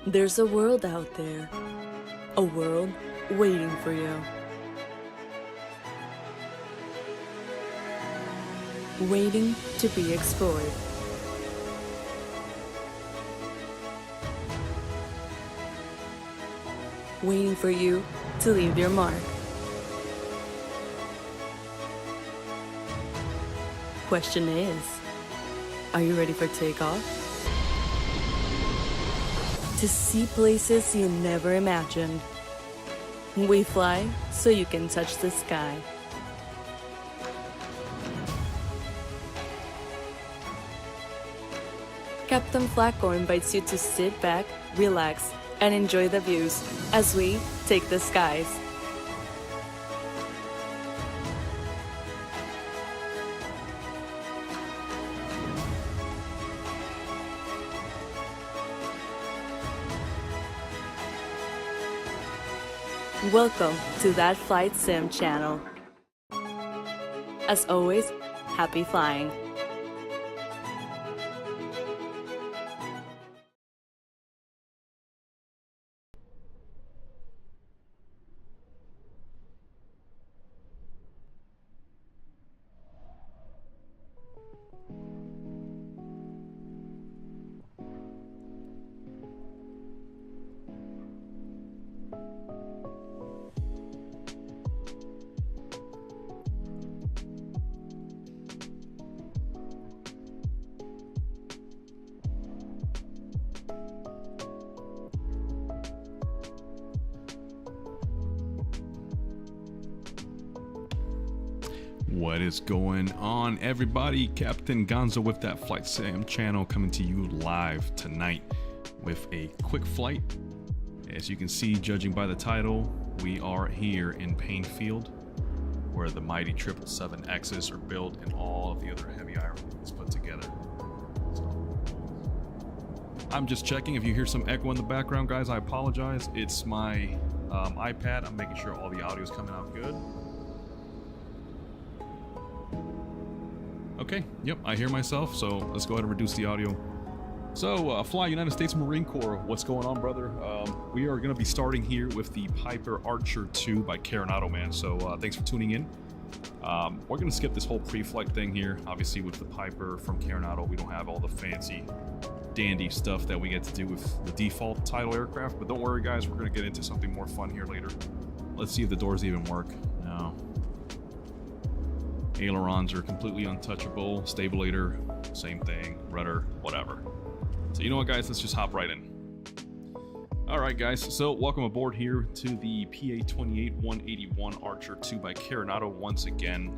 There's a world out there, a world waiting for you. Waiting to be explored. Waiting for you to leave your mark. Question is, are you ready for takeoff? To see places you never imagined. We fly so you can touch the sky. Captain Flacco invites you to sit back, relax, and enjoy the views as we take the skies. Welcome to That Flight Sim channel. As always, happy flying. What is going on, everybody? Captain Gonzo with That Flight Sim channel coming to you live tonight with a quick flight. As you can see, judging by the title, we are here in Painfield, where the mighty 777Xs are built and all of the other heavy iron is put together. So, I'm just checking if you hear some echo in the background, guys. I apologize. It's my iPad. I'm making sure all the audio is coming out good. Okay, yep, I hear myself, so let's go ahead and reduce the audio. So, Fly United States Marine Corps, what's going on, brother? We are going to be starting here with the Piper Archer 2 by Carenado, man, so thanks for tuning in. We're going to skip this whole pre-flight thing here. Obviously, with the Piper from Carenado, we don't have all the fancy, dandy stuff that we get to do with the default title aircraft, but don't worry, guys, we're going to get into something more fun here later. Let's see if the doors even work. No. Ailerons are completely untouchable. Stabilator, same thing. Rudder, whatever. So you know what, guys? Let's just hop right in. All right, guys. So welcome aboard here to the PA-28-181 Archer 2 by Carenado once again.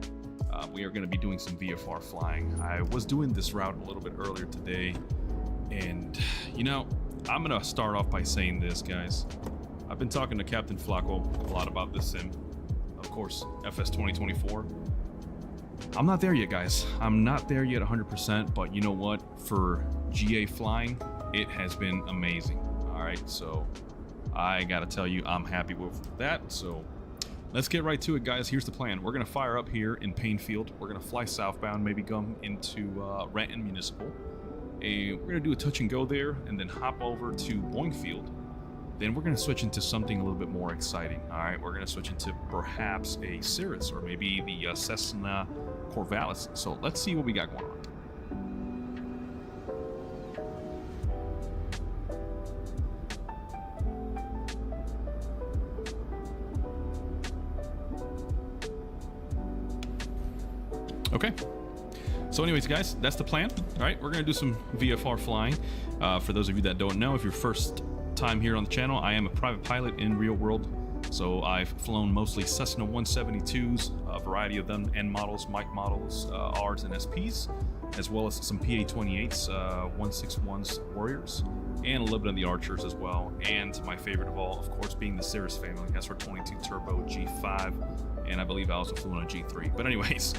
We are going to be doing some VFR flying. I was doing this route a little bit earlier today, and you know, I'm going to start off by saying this, guys. I've been talking to Captain Flacco a lot about this sim. Of course, FS 2024. I'm not there yet, guys. I'm not there yet 100%, but you know what? For GA flying, it has been amazing. All right, so I gotta tell you, I'm happy with that. So let's get right to it, guys. Here's the plan. We're gonna fire up here in Painfield. We're gonna fly southbound, maybe come into Renton Municipal. We're gonna do a touch and go there, and then hop over to Boeing Field. Then we're gonna switch into something a little bit more exciting. All right, we're gonna switch into perhaps a Cirrus or maybe the Cessna Corvallis. So let's see what we got going on. Okay. So anyways, guys, that's the plan. All right, we're gonna do some VFR flying. For those of you that don't know, if you're first time here on the channel, I am a private pilot in real world. So I've flown mostly Cessna 172s, a variety of them, N models, Mike models, Rs and SPs, as well as some PA-28s, 161s Warriors, and a little bit of the Archers as well. And my favorite of all, of course, being the Cirrus family. That's our 22 turbo G5, and I believe I also flew on a G3. But anyways,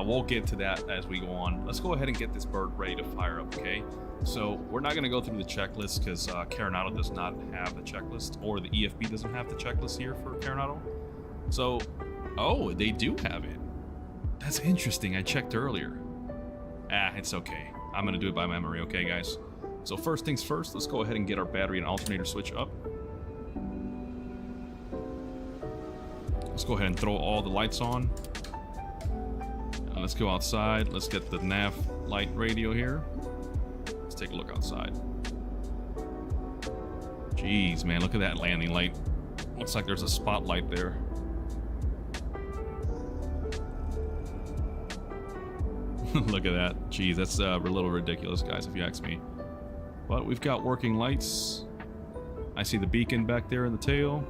we'll get to that as we go on. Let's go ahead and get this bird ready to fire up, okay? So we're not going to go through the checklist because Carenado does not have the checklist, or the EFB doesn't have the checklist here for Carenado. So, oh, they do have it. That's interesting. I checked earlier. It's okay. I'm going to do it by memory, okay, guys? So first things first, let's go ahead and get our battery and alternator switch up. Let's go ahead and throw all the lights on. Let's go outside. Let's get the nav light radio here. Let's take a look outside. Jeez, man, look at that landing light. Looks like there's a spotlight there. Look at that. Jeez, that's a little ridiculous, guys, if you ask me. But we've got working lights. I see the beacon back there in the tail.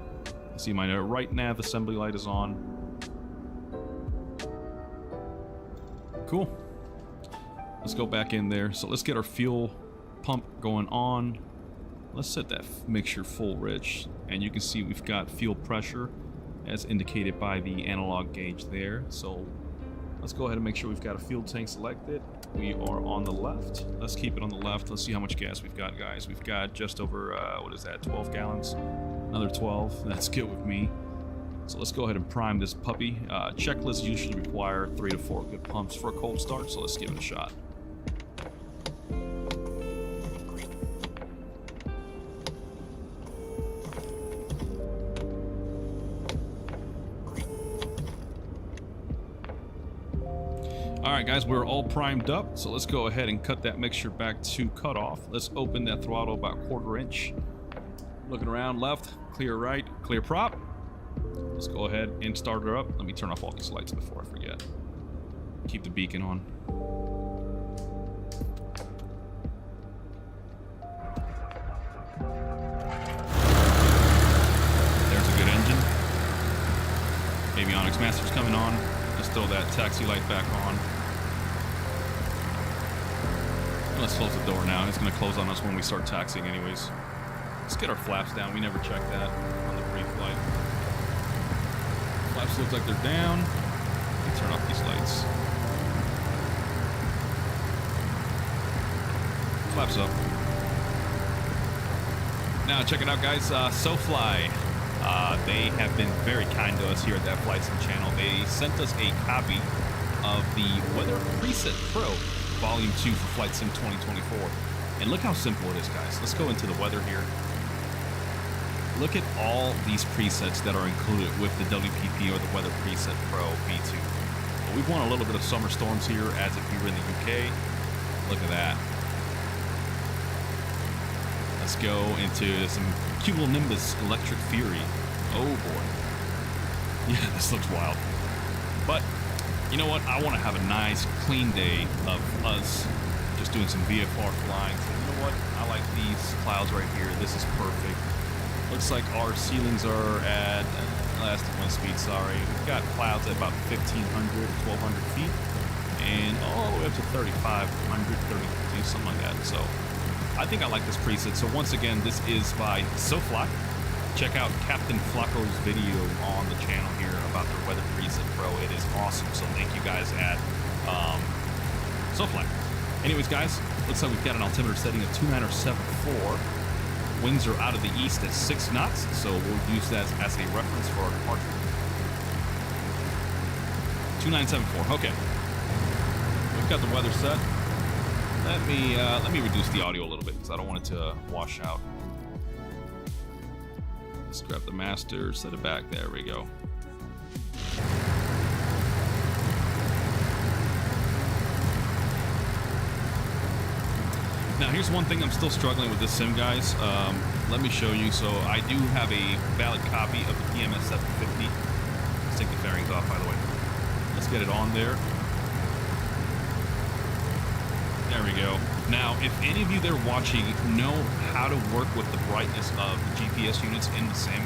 I see my right nav assembly light is on. Cool. Let's go back in there. So let's get our fuel pump going on. Let's set that mixture full rich. And you can see we've got fuel pressure as indicated by the analog gauge there. So let's go ahead and make sure we've got a fuel tank selected. We are on the left. Let's keep it on the left. Let's see how much gas we've got, guys. We've got just over, what is that, 12 gallons? Another 12. That's good with me. So let's go ahead and prime this puppy. Checklists usually require 3 to 4 good pumps for a cold start, so let's give it a shot. Alright guys, we're all primed up, so let's go ahead and cut that mixture back to cutoff. Let's open that throttle about 1/4 inch. Looking around, left, clear right, clear prop. Let's go ahead and start her up. Let me turn off all these lights before I forget. Keep the beacon on. There's a good engine. Avionics Master's coming on. Let's throw that taxi light back on. Let's close the door now. It's going to close on us when we start taxiing anyways. Let's get our flaps down. We never checked that on the pre-flight. Flaps look like they're down. Let me turn off these lights. Flaps up. Now check it out, guys. SoFly. They have been very kind to us here at That Flight Sim channel. They sent us a copy of the Weather Preset Pro Volume 2 for Flight Sim 2024. And look how simple it is, guys. Let's go into the weather here. Look at all these presets that are included with the WPP or the Weather Preset Pro V2. Well, we've won a little bit of summer storms here as if we were in the UK. Look at that. Let's go into some cumulonimbus electric fury. Oh boy. Yeah, this looks wild. But you know what? I want to have a nice clean day of us just doing some VFR flying. So you know what? I like these clouds right here. This is perfect. Looks like our ceilings are at elastic wind speed, sorry. We've got clouds at about 1,500, 1,200 feet. And all the way up to 3,500, 3,000, something like that. So I think I like this preset. So once again, this is by SoFly. Check out Captain Flacco's video on the channel here about the Weather Preset Pro. It is awesome. So thank you guys at SoFly. Anyways, guys, looks like we've got an altimeter setting of 2974. Winds are out of the east at 6 knots, so we'll use that as a reference for our departure. 2974. Okay. We've got the weather set. Let me reduce the audio a little bit because I don't want it to wash out. Let's grab the master, set it back. There we go. Now here's one thing I'm still struggling with this sim, guys. Let me show you. So I do have a valid copy of the PMS 750. Let's take the fairings off, by the way. Let's get it on there. There we go. Now, if any of you that are watching know how to work with the brightness of the GPS units in the sim,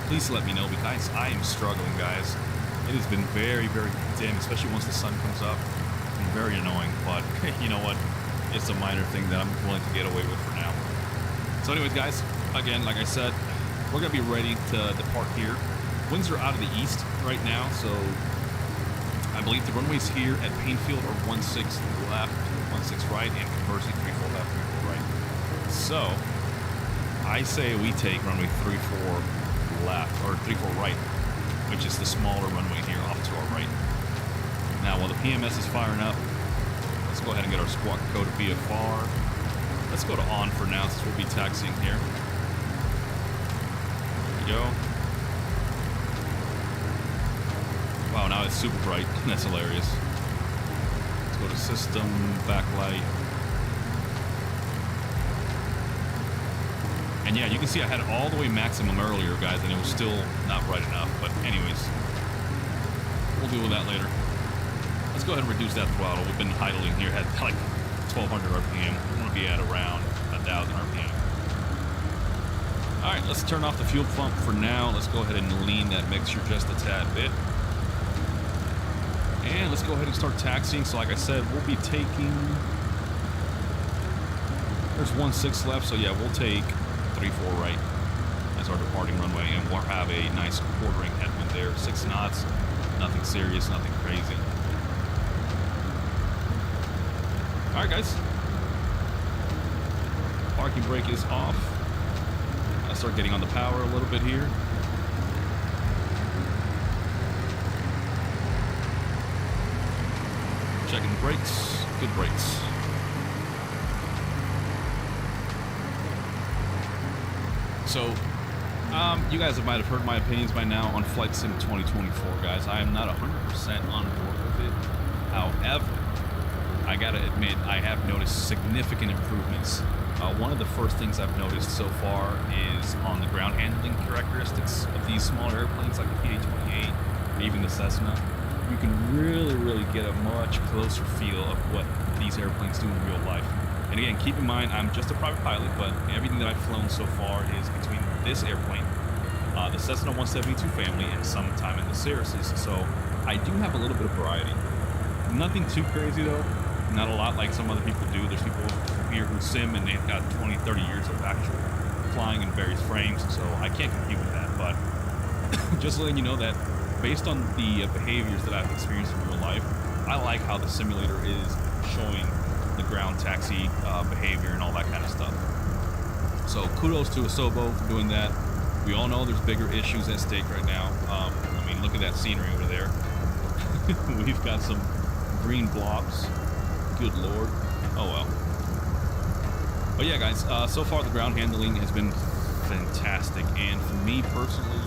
please let me know because I am struggling, guys. It has been very, very dim, especially once the sun comes up. It's been very annoying, but you know what? It's a minor thing that I'm willing to get away with for now. So anyways, guys, again, like I said, we're going to be ready to depart here. Winds are out of the east right now, so I believe the runways here at Painfield are 16 left, 16 right, and conversely 34 left, 34 right. So I say we take runway 34 left, or 34 right, which is the smaller runway here off to our right. Now, while the PMS is firing up, let's go ahead and get our squawk code of VFR. Let's go to on for now since we'll be taxiing here. There we go. Wow, now it's super bright. That's hilarious. Let's go to system, backlight. And yeah, you can see I had it all the way maximum earlier, guys, and it was still not bright enough. But anyways, we'll deal with that later. Let's go ahead and reduce that throttle. We've been idling here at like 1200 RPM. We want to be at around 1000 RPM. All right, let's turn off the fuel pump for now. Let's go ahead and lean that mixture just a tad bit. And let's go ahead and start taxiing. So like I said, we'll be taking... There's 1.6 left, so yeah, we'll take 3-4 right as our departing runway, and we'll have a nice quartering headwind there, 6 knots, nothing serious, nothing crazy. All right, guys. Parking brake is off. I'll start getting on the power a little bit here. Checking the brakes. Good brakes. So, you guys might have heard my opinions by now on Flight Sim 2024, guys. I am not 100% on board with it. However, I gotta admit, I have noticed significant improvements. One of the first things I've noticed so far is on the ground handling characteristics of these smaller airplanes like the PA-28 or even the Cessna. You can really get a much closer feel of what these airplanes do in real life. And again, keep in mind, I'm just a private pilot, but everything that I've flown so far is between this airplane, the Cessna 172 family, and some time in the Cirruses. So I do have a little bit of variety. Nothing too crazy though. Not a lot like some other people do. There's people here who sim and they've got 20, 30 years of actual flying in various frames, so I can't compete with that. But just letting you know that based on the behaviors that I've experienced in real life, I like how the simulator is showing the ground taxi behavior and all that kind of stuff. So kudos to Asobo for doing that. We all know there's bigger issues at stake right now. I mean, look at that scenery over there. We've got some green blobs. Good lord. Oh well. But yeah, guys, so far the ground handling has been fantastic, and for me personally,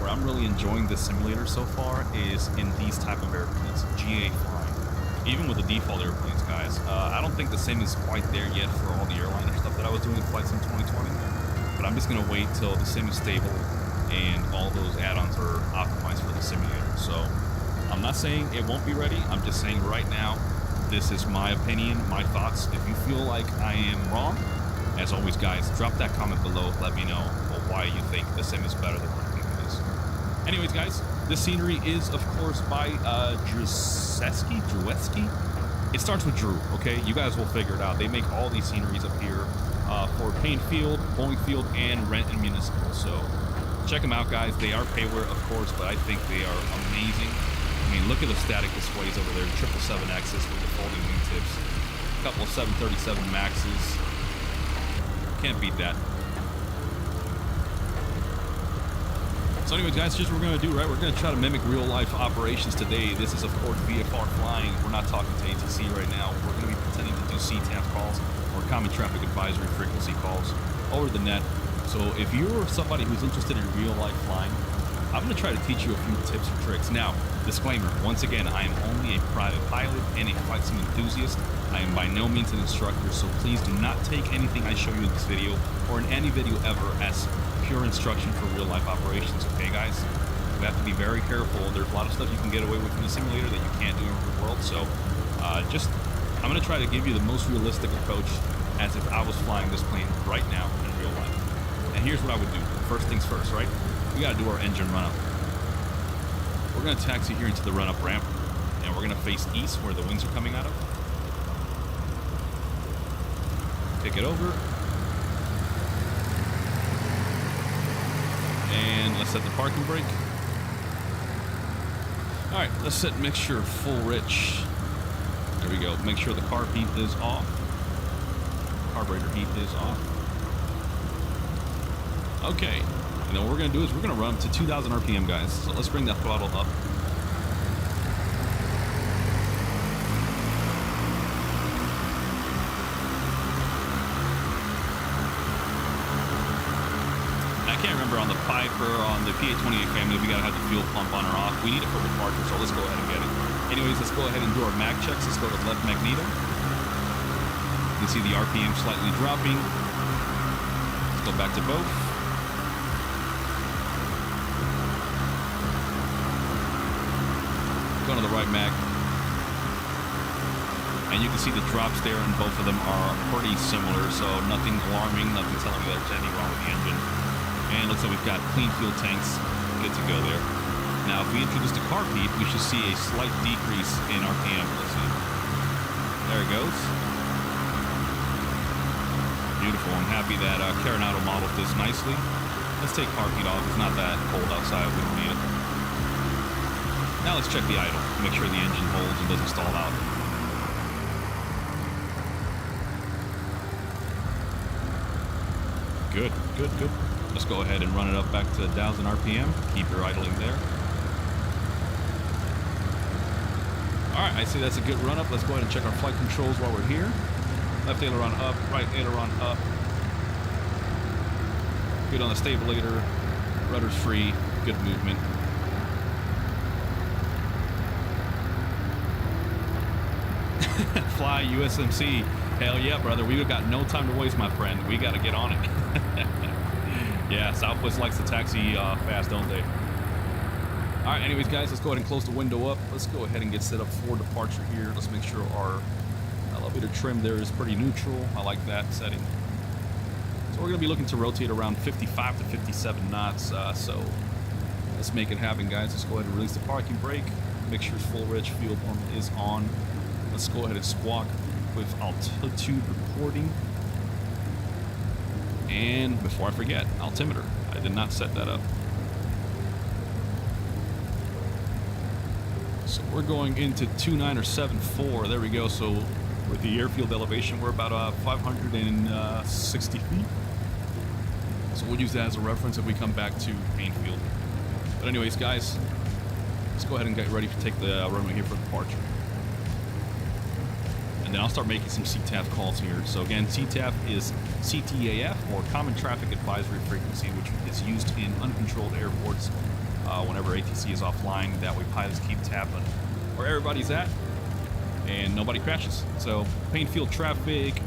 where I'm really enjoying this simulator so far is in these type of airplanes, GA flying. Even with the default airplanes, guys, I don't think the same is quite there yet for all the airliner stuff that I was doing in Flight Sim 2020, but I'm just gonna wait till the sim is stable and all those add-ons are optimized for the simulator. So I'm not saying it won't be ready, I'm just saying right now, this is my opinion, my thoughts. If you feel like I am wrong, as always, guys, drop that comment below. Let me know why you think the sim is better than what I think it is. Anyways, guys, this scenery is, of course, by Drewski. It starts with Drew, okay? You guys will figure it out. They make all these sceneries up here for Payne Field, Boeing Field, and Renton Municipal. So check them out, guys. They are payware, of course, but I think they are amazing. I mean, look at the static displays over there. 777Xs with the folding wingtips. A couple of 737 Maxes. Can't beat that. So anyways, guys, here's what we're going to do, right? We're going to try to mimic real-life operations today. This is, of course, VFR flying. We're not talking to ATC right now. We're going to be pretending to do CTAF calls or Common Traffic Advisory Frequency calls over the net. So if you're somebody who's interested in real-life flying, I'm going to try to teach you a few tips and tricks. Now, disclaimer, once again, I am only a private pilot and a flight sim enthusiast. I am by no means an instructor, so please do not take anything I show you in this video or in any video ever as pure instruction for real life operations, okay guys? We have to be very careful. There's a lot of stuff you can get away with in the simulator that you can't do in the real world, so I'm going to try to give you the most realistic approach as if I was flying this plane right now in real life. And here's what I would do. First things first, right? We got to do our engine run-up. We're going to taxi here into the run-up ramp, and we're going to face east where the wings are coming out of. Take it over. And let's set the parking brake. Alright, let's set mixture full rich. There we go. Make sure the carb heat is off. Carburetor heat is off. Okay. And then what we're going to do is we're going to run to 2,000 RPM, guys. So let's bring that throttle up. can't remember on the Piper, on the PA-28 family, we gotta have the fuel pump on or off. We need it for departure, so let's go ahead and get it. Anyways, let's go ahead and do our mag checks. Let's go to left magneto. You can see the RPM slightly dropping. Let's go back to both. Go to the right mag. And you can see the drops there, and both of them are pretty similar, so nothing alarming, nothing telling me there's anything wrong with the engine. And looks like we've got clean fuel tanks, good to go there. Now, if we introduce the carb heat, we should see a slight decrease in RPM. Let's see. There it goes. Beautiful. I'm happy that Carenado modeled this nicely. Let's take carb heat off. It's not that cold outside. We don't need it. Now let's check the idle. Make sure the engine holds and doesn't stall out. Good, good, good. Let's go ahead and run it up back to 1,000 RPM. Keep your idling there. All right, I see that's a good run up. Let's go ahead and check our flight controls while we're here. Left aileron up, right aileron up. Good on the stabilizer. Rudder's free. Good movement. Fly USMC. Hell yeah, brother. We've got no time to waste, my friend. We got to get on it. Yeah, Southwest likes to taxi fast, don't they? All right, anyways, guys, let's go ahead and close the window up. Let's go ahead and get set up for departure here. Let's make sure our elevator trim there is pretty neutral. I like that setting. So we're going to be looking to rotate around 55 to 57 knots. So let's make it happen, guys. Let's go ahead and release the parking brake. Make sure full reg fuel pump is on. Let's go ahead and squawk with altitude reporting. And before I forget, altimeter. I did not set that up. So we're going into 2974. There we go. So with the airfield elevation, we're about 560 feet. So we'll use that as a reference if we come back to Painfield. But anyways, guys, let's go ahead and get ready to take the runway here for departure. And then I'll start making some CTAF calls here. So again, CTAF is CTAF, or Common Traffic Advisory Frequency, which is used in uncontrolled airports whenever ATC is offline. That way pilots keep tabs on where everybody's at and nobody crashes. So Painfield traffic,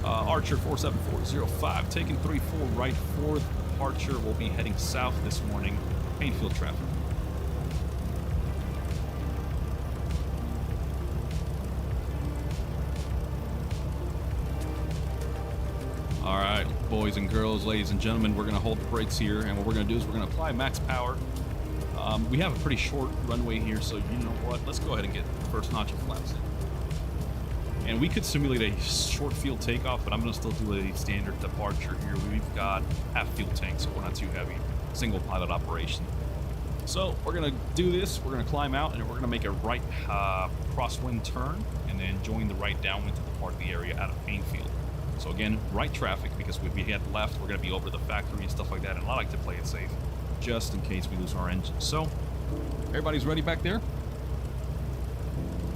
Archer 47405, taking 34 right for departure. We'll be heading south this morning. Painfield traffic. All right, boys and girls, ladies and gentlemen, we're going to hold the brakes here, and what we're going to do is we're going to apply max power. We have a pretty short runway here, so you know what? Let's go ahead and get the first notch of flaps in. And we could simulate a short field takeoff, but I'm going to still do a standard departure here. We've got half fuel tank, so we're not too heavy. Single pilot operation. So we're going to do this. We're going to climb out, and we're going to make a right crosswind turn, and then join the right downwind to depart the area out of Painfield. So again, right traffic, because if we head left, we're going to be over the factory and stuff like that, and I like to play it safe, just in case we lose our engine. So, everybody's ready back there?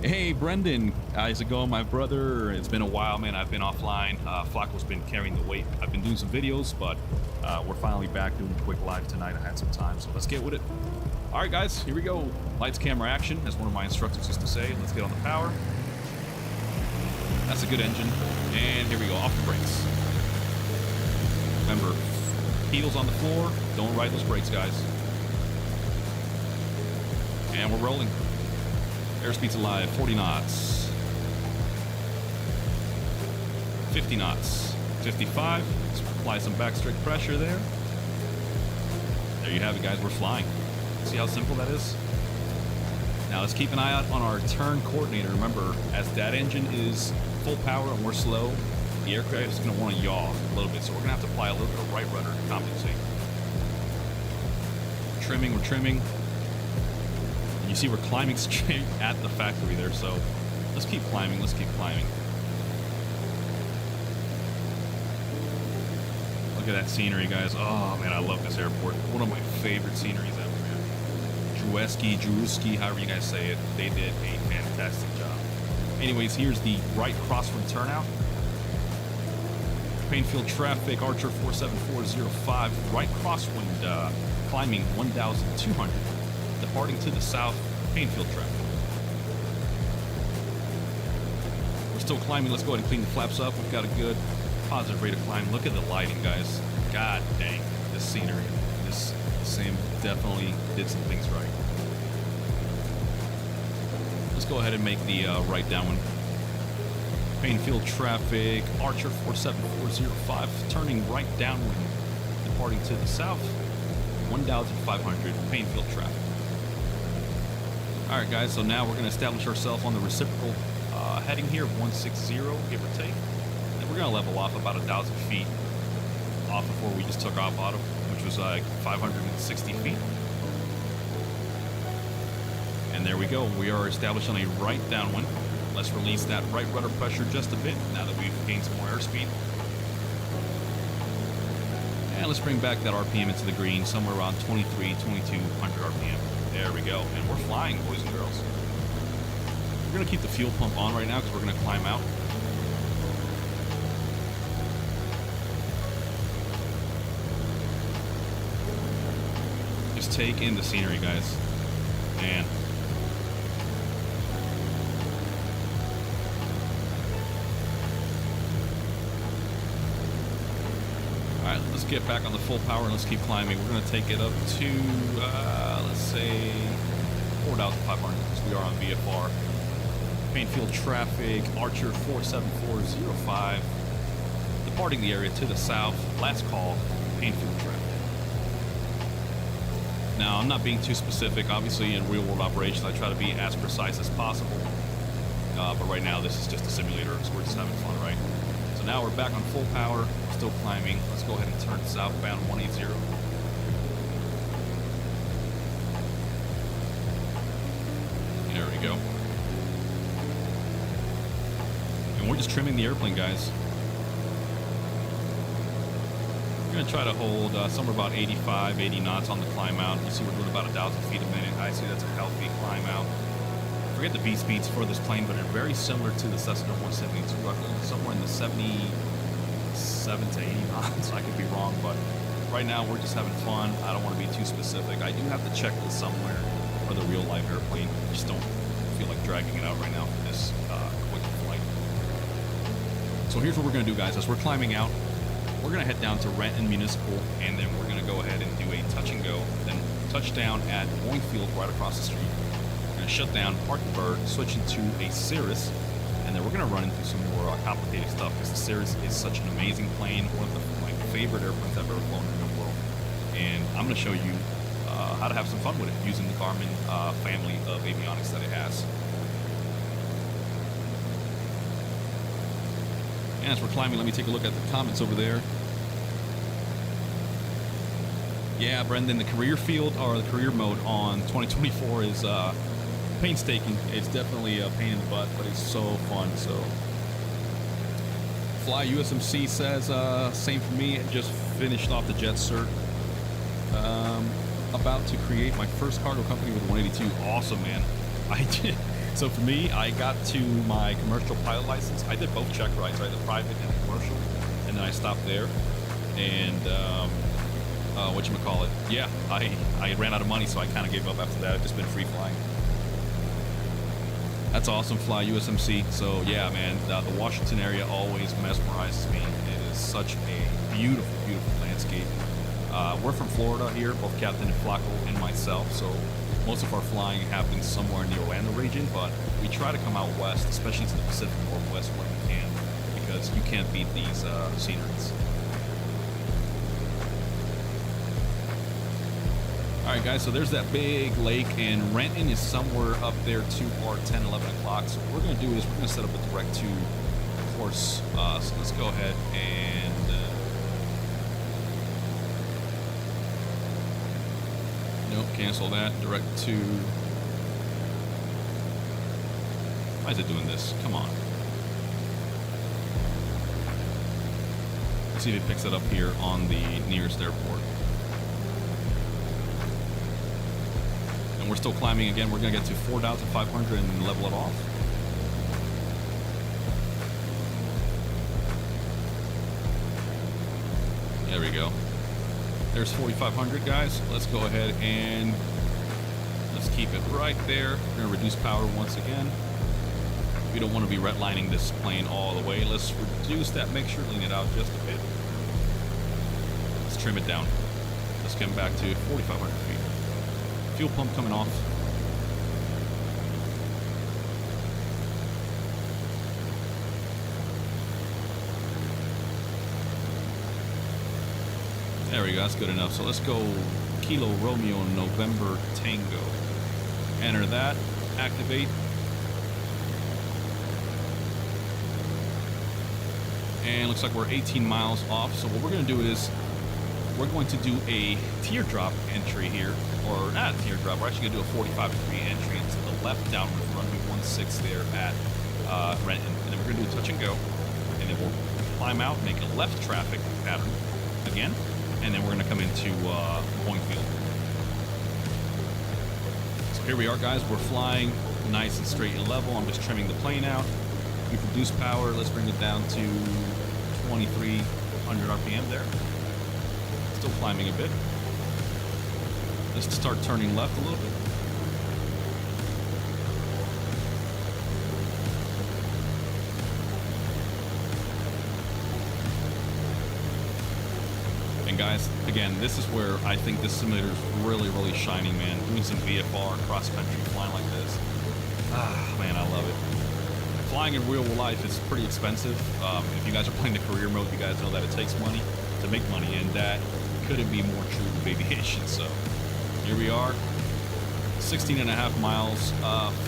Hey, Brendan. How's it going, my brother? It's been a while, man. I've been offline. Flacco's been carrying the weight. I've been doing some videos, but we're finally back doing a quick live tonight. I had some time, so let's get with it. All right, guys, here we go. Lights, camera, action, as one of my instructors used to say. Let's get on the power. That's a good engine. And here we go, off the brakes. Remember, heels on the floor. Don't ride those brakes, guys. And we're rolling. Airspeed's alive, 40 knots. 50 knots. 55. Let's apply some backstreak pressure there. There you have it, guys. We're flying. See how simple that is? Now let's keep an eye out on our turn coordinator. Remember, as that engine is full power and we're slow, the aircraft is going to want to yaw a little bit, so we're going to have to apply a little bit of right rudder to compensate. Trimming, we're trimming. And you see we're climbing straight at the factory there, so let's keep climbing, let's keep climbing. Look at that scenery, guys. Oh man, I love this airport. One of my favorite sceneries ever, man. Druski, however you guys say it, they did a fantastic job. Anyways, here's the right crosswind turnout. Painfield traffic, Archer 47405, right crosswind, climbing 1,200, departing to the south, Painfield traffic. We're still climbing. Let's go ahead and clean the flaps up. We've got a good positive rate of climb. Look at the lighting, guys. God dang, this scenery. This Sam definitely did some things right. Let's go ahead and make the right downwind. Painfield traffic, Archer 47405, turning right downwind, departing to the south, 1,500, Painfield traffic. All right, guys, so now we're going to establish ourselves on the reciprocal heading here of 160, give or take. And we're going to level off about 1,000 feet off of where we just took off out of, which was like 560 feet. And there we go. We are established on a right downwind. Let's release that right rudder pressure just a bit now that we've gained some more airspeed. And let's bring back that RPM into the green, somewhere around 2200 RPM. There we go. And we're flying, boys and girls. We're going to keep the fuel pump on right now because we're going to climb out. Just take in the scenery, guys. Man. Alright, let's get back on the full power and let's keep climbing. We're going to take it up to, let's say, 4,500 because we are on VFR. Painfield traffic, Archer 47405, departing the area to the south. Last call, Painfield traffic. Now, I'm not being too specific. Obviously, in real-world operations, I try to be as precise as possible. But right now, this is just a simulator, so we're just having fun, right? So now we're back on full power, still climbing. Let's go ahead and turn southbound 180. There we go. And we're just trimming the airplane, guys. We're going to try to hold somewhere about 85, 80 knots on the climb out. You see we're doing about 1,000 feet a minute. I see that's a healthy climb out. Forget the V speeds for this plane, but they're very similar to the Cessna 172, somewhere in the 77 to 80 knots. I could be wrong, but right now we're just having fun. I don't want to be too specific. I do have the checklist somewhere for the real live airplane. I just don't feel like dragging it out right now for this quick flight. So here's what we're going to do, guys. As we're climbing out, we're going to head down to Renton Municipal, and then we're going to go ahead and do a touch and go, then touchdown at Boeing Field right across the street. We're going to shut down, park the bird, switch into a Cirrus, and then we're going to run into some more complicated stuff because the Cirrus is such an amazing plane, one of my favorite airplanes I've ever flown in the world. And I'm going to show you how to have some fun with it using the Garmin family of avionics that it has. And as we're climbing, let me take a look at the comments over there. Yeah, Brendan, the career field or the career mode on 2024 is painstaking. It's definitely a pain in the butt, but it's so fun. So, Fly USMC says, same for me. Just finished off the jet cert. About to create my first cargo company with 182. Awesome, man. I did. So for me, I got to my commercial pilot license. I did both check rides, right? The private and the commercial. And then I stopped there. And, whatchamacallit? Yeah, I ran out of money, so I kind of gave up after that. I've just been free flying. That's awesome, Fly USMC. So yeah, man, the Washington area always mesmerizes me. It is such a beautiful, beautiful landscape. We're from Florida here, both Captain Flacco and myself. So most of our flying happens somewhere in the Orlando region, but we try to come out west, especially to the Pacific Northwest when we can, because you can't beat these sceneries. Alright guys, so there's that big lake, and Renton is somewhere up there too, or 10, 11 o'clock. So what we're going to do is we're going to set up a direct to course. So let's go ahead and nope, cancel that. Direct to. Why is it doing this? Come on. Let's see if it picks it up here on the nearest airport. And we're still climbing again. We're going to get to 4,500 and level it off. There we go. There's 4,500, guys. Let's go ahead and let's keep it right there. We're gonna reduce power once again. We don't want to be redlining this plane all the way. Let's reduce that, make sure lean it out just a bit. Let's trim it down. Let's get back to 4,500 feet. Fuel pump coming off. There we go, that's good enough. So let's go Kilo Romeo November Tango. Enter that, activate. And looks like we're 18 miles off. So what we're gonna do is we're going to do a teardrop entry here, or not a teardrop, we're actually gonna do a 45-degree entry into the left downward runway 16 there at Renton. And then we're gonna do a touch and go. And then we'll climb out, make a left traffic pattern again. And then we're going to come into Boeing Field. So here we are, guys. We're flying nice and straight and level. I'm just trimming the plane out. We've reduced power. Let's bring it down to 2,300 RPM there. Still climbing a bit. Let's start turning left a little bit. And guys, again, this is where I think this simulator is really, really shining, man. Doing some VFR cross country flying like this. Ah, man, I love it. Flying in real life is pretty expensive. If you guys are playing the career mode, you guys know that it takes money to make money, and that couldn't be more true of aviation. So here we are, 16.5 miles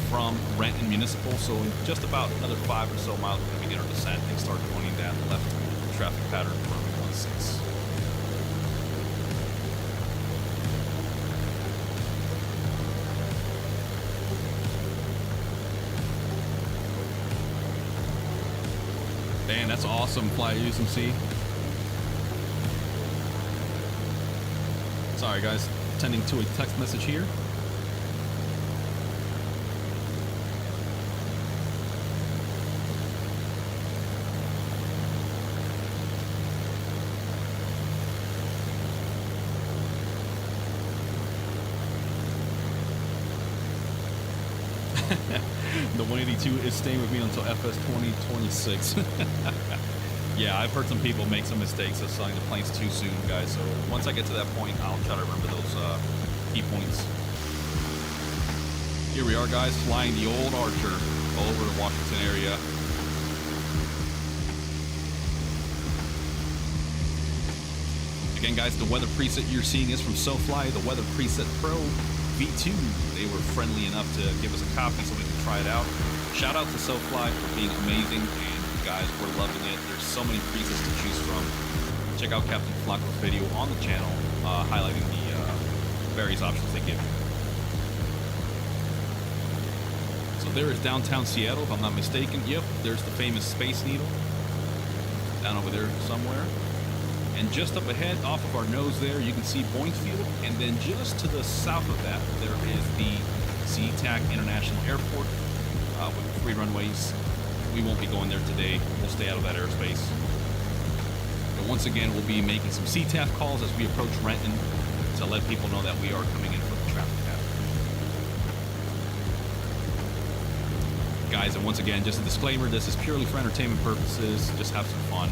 from Renton Municipal. So in just about another 5 or so miles, we're going to begin our descent and start joining that left traffic pattern from 16. Man, that's awesome, Fly USMC. Sorry, guys. Attending to a text message here. The 182 is staying with me until FS 2026. Yeah, I've heard some people make some mistakes of selling the planes too soon, guys. So once I get to that point, I'll try to remember those key points. Here we are, guys, flying the old Archer over the Washington area. Again, guys, the weather preset you're seeing is from SoFly, the Weather Preset Pro V2. They were friendly enough to give us a copy so we can try it out. Shout out to SoFly for being amazing, and guys, we're loving it. There's so many presets to choose from. Check out Captain Flacco's video on the channel highlighting the various options they give you. So there is downtown Seattle, if I'm not mistaken. Yep, there's the famous Space Needle down over there somewhere. And just up ahead, off of our nose there, you can see Boeing Field. And then just to the south of that, there is the SeaTac International Airport with 3 runways. We won't be going there today. We'll stay out of that airspace. But once again, we'll be making some CTAF calls as we approach Renton to let people know that we are coming in for the traffic pattern. Guys, and once again, just a disclaimer, this is purely for entertainment purposes. Just have some fun.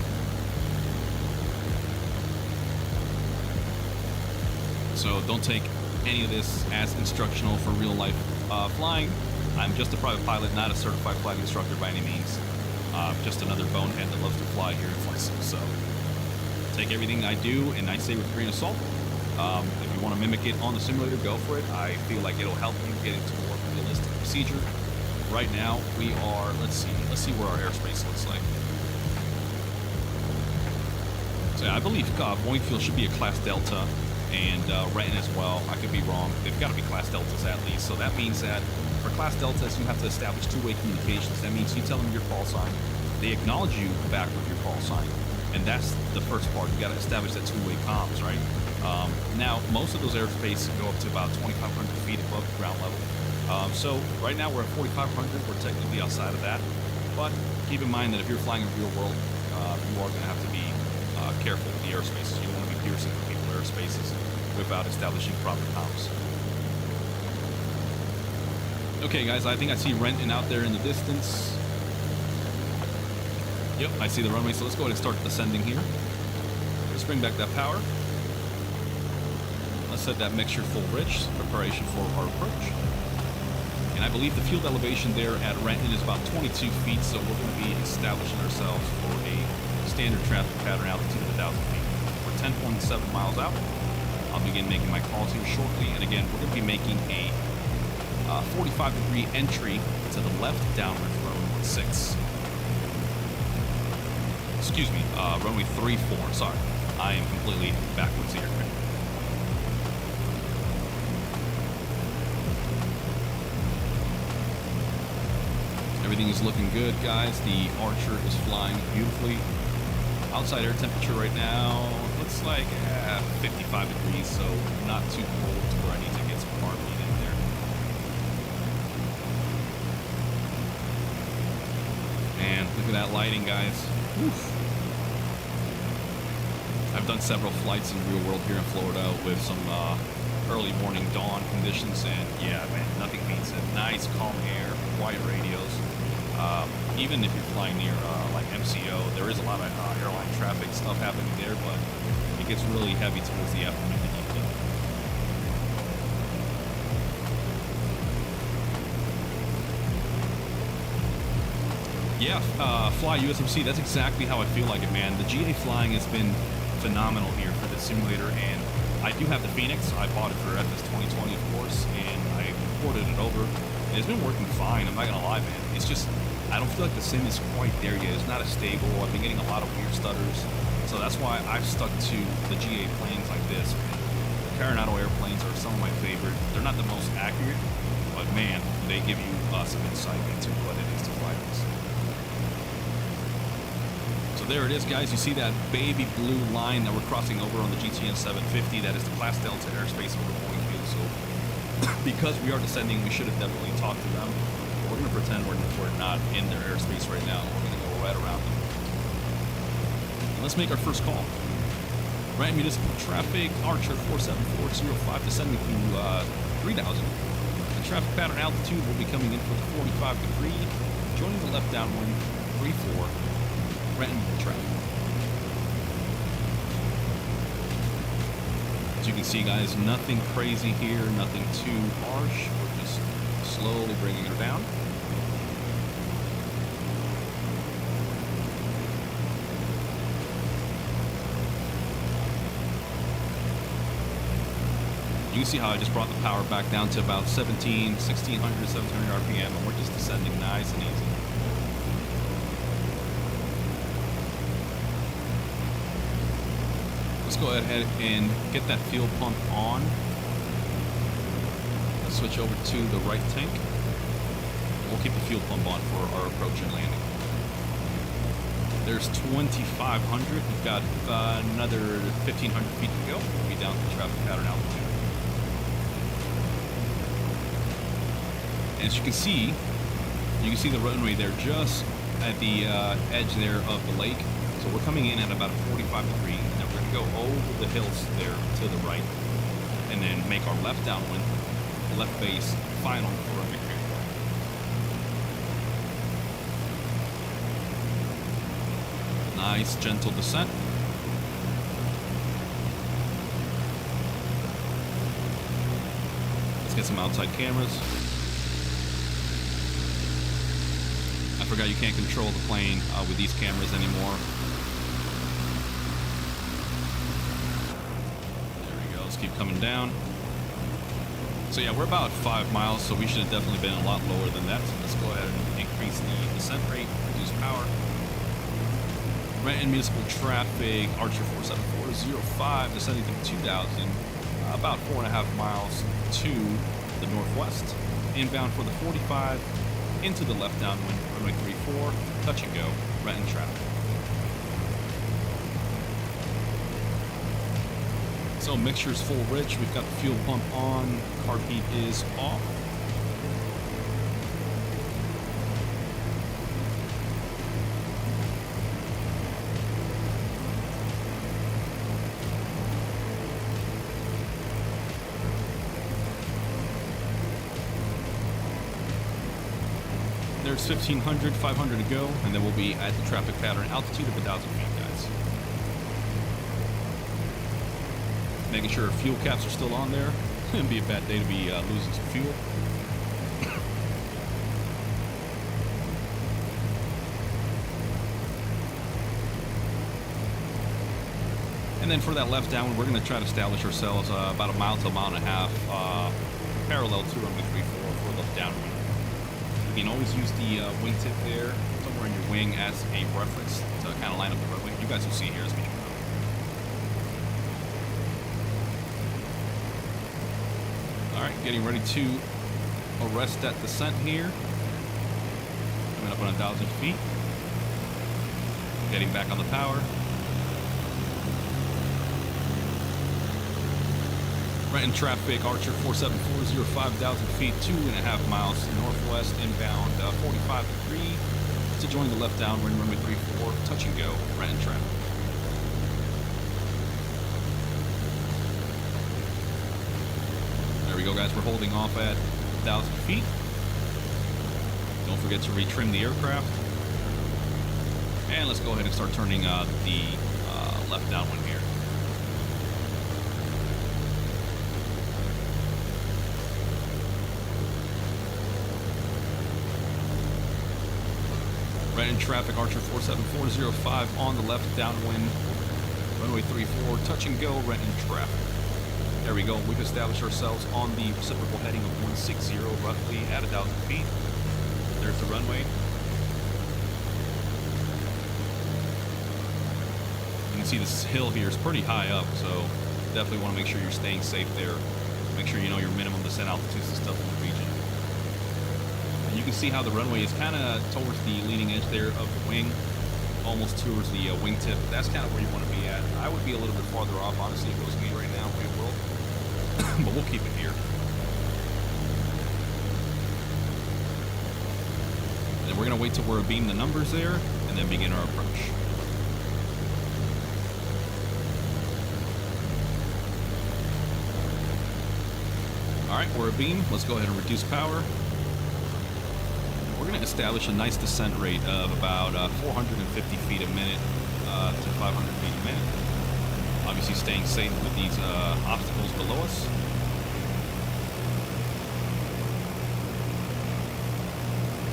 So don't take any of this as instructional for real life flying. I'm just a private pilot, not a certified flight instructor by any means. Just another bonehead that loves to fly here in Flexo. So take everything I do and I say with a grain of salt. If you want to mimic it on the simulator, go for it. I feel like it'll help you get into a more realistic procedure. Right now, we are, let's see where our airspace looks like. So I believe Boeing Field should be a Class Delta, and Renton as well. I could be wrong. They've got to be Class Deltas at least. So that means that for Class Deltas, you have to establish two-way communications. That means you tell them your call sign. They acknowledge you back with your call sign. And that's the first part. You got to establish that two-way comms, right? Now, most of those airspace go up to about 2,500 feet above ground level. So right now we're at 4,500. We're technically outside of that. But keep in mind that if you're flying in real world, you are going to have to be careful with the airspaces. You don't want to be piercing people's airspaces without establishing proper comms. Okay, guys, I think I see Renton out there in the distance. Yep, I see the runway, so let's go ahead and start descending here. Let's bring back that power. Let's set that mixture full rich, preparation for our approach. And I believe the field elevation there at Renton is about 22 feet, so we're going to be establishing ourselves for a standard traffic pattern altitude of 1,000 feet. We're 10.7 miles out. I'll begin making my calls here shortly, and again, we're going to be making a 45-degree entry to the left downwind for runway 16. Excuse me, runway 34, sorry. I am completely backwards here. Everything is looking good, guys. The Archer is flying beautifully. Outside air temperature right now looks like 55 degrees, so not too cold to where I need to get some carbon in there. And look at that lighting, guys. Oof. I've done several flights in real world here in Florida with some early morning dawn conditions, and yeah, man, nothing beats it. Nice, calm air, quiet radios. Even if you're flying near like MCO, there is a lot of airline traffic stuff happening there, but it gets really heavy towards the afternoon and evening. Yeah, fly USMC, that's exactly how I feel like it, man. The GA flying has been phenomenal here for this simulator, and I do have the Phoenix. I bought it for FS 2020, of course, and I ported it over, and it's been working fine. I'm not gonna lie, man. It's just, I don't feel like the sim is quite there yet. It's not as stable. I've been getting a lot of weird stutters, so that's why I've stuck to the GA planes like this. The Carenado airplanes are some of my favorite. They're not the most accurate, but man, they give you some insight into what it is to fly this. So there it is, guys. You see that baby blue line that we're crossing over on the GTN 750. That is the Class Delta airspace over Boeing field. So because we are descending, we should have definitely talked to them. We're going to pretend we're not in their airspace right now. We're going to go right around them. And let's make our first call. Renton Municipal Traffic, Archer 47405, descending through 3000. The traffic pattern altitude will be coming in for the 45 degree, joining the left downwind 34. Renton traffic. As you can see, guys, nothing crazy here, nothing too harsh. We're just slowly bringing her down. You can see how I just brought the power back down to about 1600 RPM, and we're just descending nice and easy. Let's go ahead and get that fuel pump on. Let's switch over to the right tank. We'll keep the fuel pump on for our approach and landing. There's 2,500. We've got another 1,500 feet to go. We'll be down to traffic pattern altitude. As you can see the runway there just at the edge there of the lake. So we're coming in at about a 45 degree, and then we're going to go over the hills there to the right, and then make our left downwind, left base, final for our victory. Nice, gentle descent. Let's get some outside cameras. I forgot you can't control the plane with these cameras anymore. There we go. Let's keep coming down. So yeah, we're about 5 miles, so we should have definitely been a lot lower than that. So let's go ahead and increase the descent rate, reduce power. Renton Municipal Traffic, Archer 47405, descending to 2000, about 4.5 miles to the northwest. Inbound for the 45, into the left downwind, runway 34, touch and go, Renton traffic. So mixture's full rich, we've got the fuel pump on, carb heat is off. There's 1,500, 500 to go, and then we'll be at the traffic pattern altitude of 1,000 feet, guys. Making sure fuel caps are still on there. It'd be a bad day to be losing some fuel. And then for that left downwind, we're going to try to establish ourselves about a mile to a mile and a half parallel to runway 34 for the downwind. You can always use the wingtip there somewhere in your wing as a reference to kind of line up the runway. You guys will see here as we go. All right, getting ready to arrest that descent here. Coming up on 1,000 feet. Getting back on the power. Renton traffic, Archer 474, 5,000 feet, 2.5 miles northwest, inbound 45 degrees to join the left downwind, runway 34, touch and go, Renton traffic. There we go, guys. We're holding off at 1,000 feet. Don't forget to retrim the aircraft. And let's go ahead and start turning the left downwind here. Renton traffic, Archer 47405 on the left downwind, runway 34, touch and go, Renton traffic. There we go. We've established ourselves on the reciprocal heading of 160, roughly at 1,000 feet. There's the runway. You can see this hill here is pretty high up, so definitely want to make sure you're staying safe there. Make sure you know your minimum descent altitudes and stuff in the region. And you can see how the runway is kind of towards the leading edge there of the wing, almost towards the wingtip. That's kind of where you want to be at. I would be a little bit farther off, honestly, if it was me right now. We will, but we'll keep it here. And then we're going to wait till we're beam the numbers there, and then begin our approach. All right, we're abeam. Let's go ahead and reduce power. We're going to establish a nice descent rate of about 450 feet a minute to 500 feet a minute. Obviously staying safe with these obstacles below us.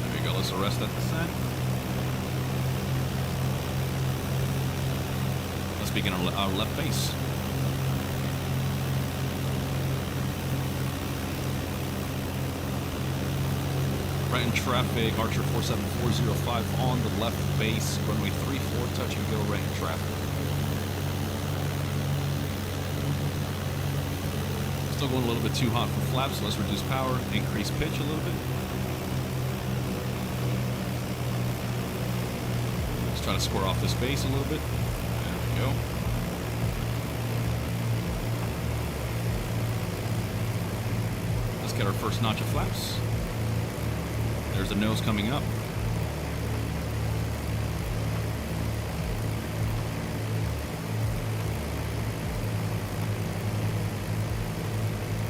There we go. Let's arrest that descent. Let's begin our left base. Renton traffic, Archer 47405 on the left base, runway 34, touch and go, Renton traffic. Still going a little bit too hot for flaps, so let's reduce power, increase pitch a little bit. Let's try to square off this base a little bit. There we go. Let's get our first notch of flaps. There's the nose coming up.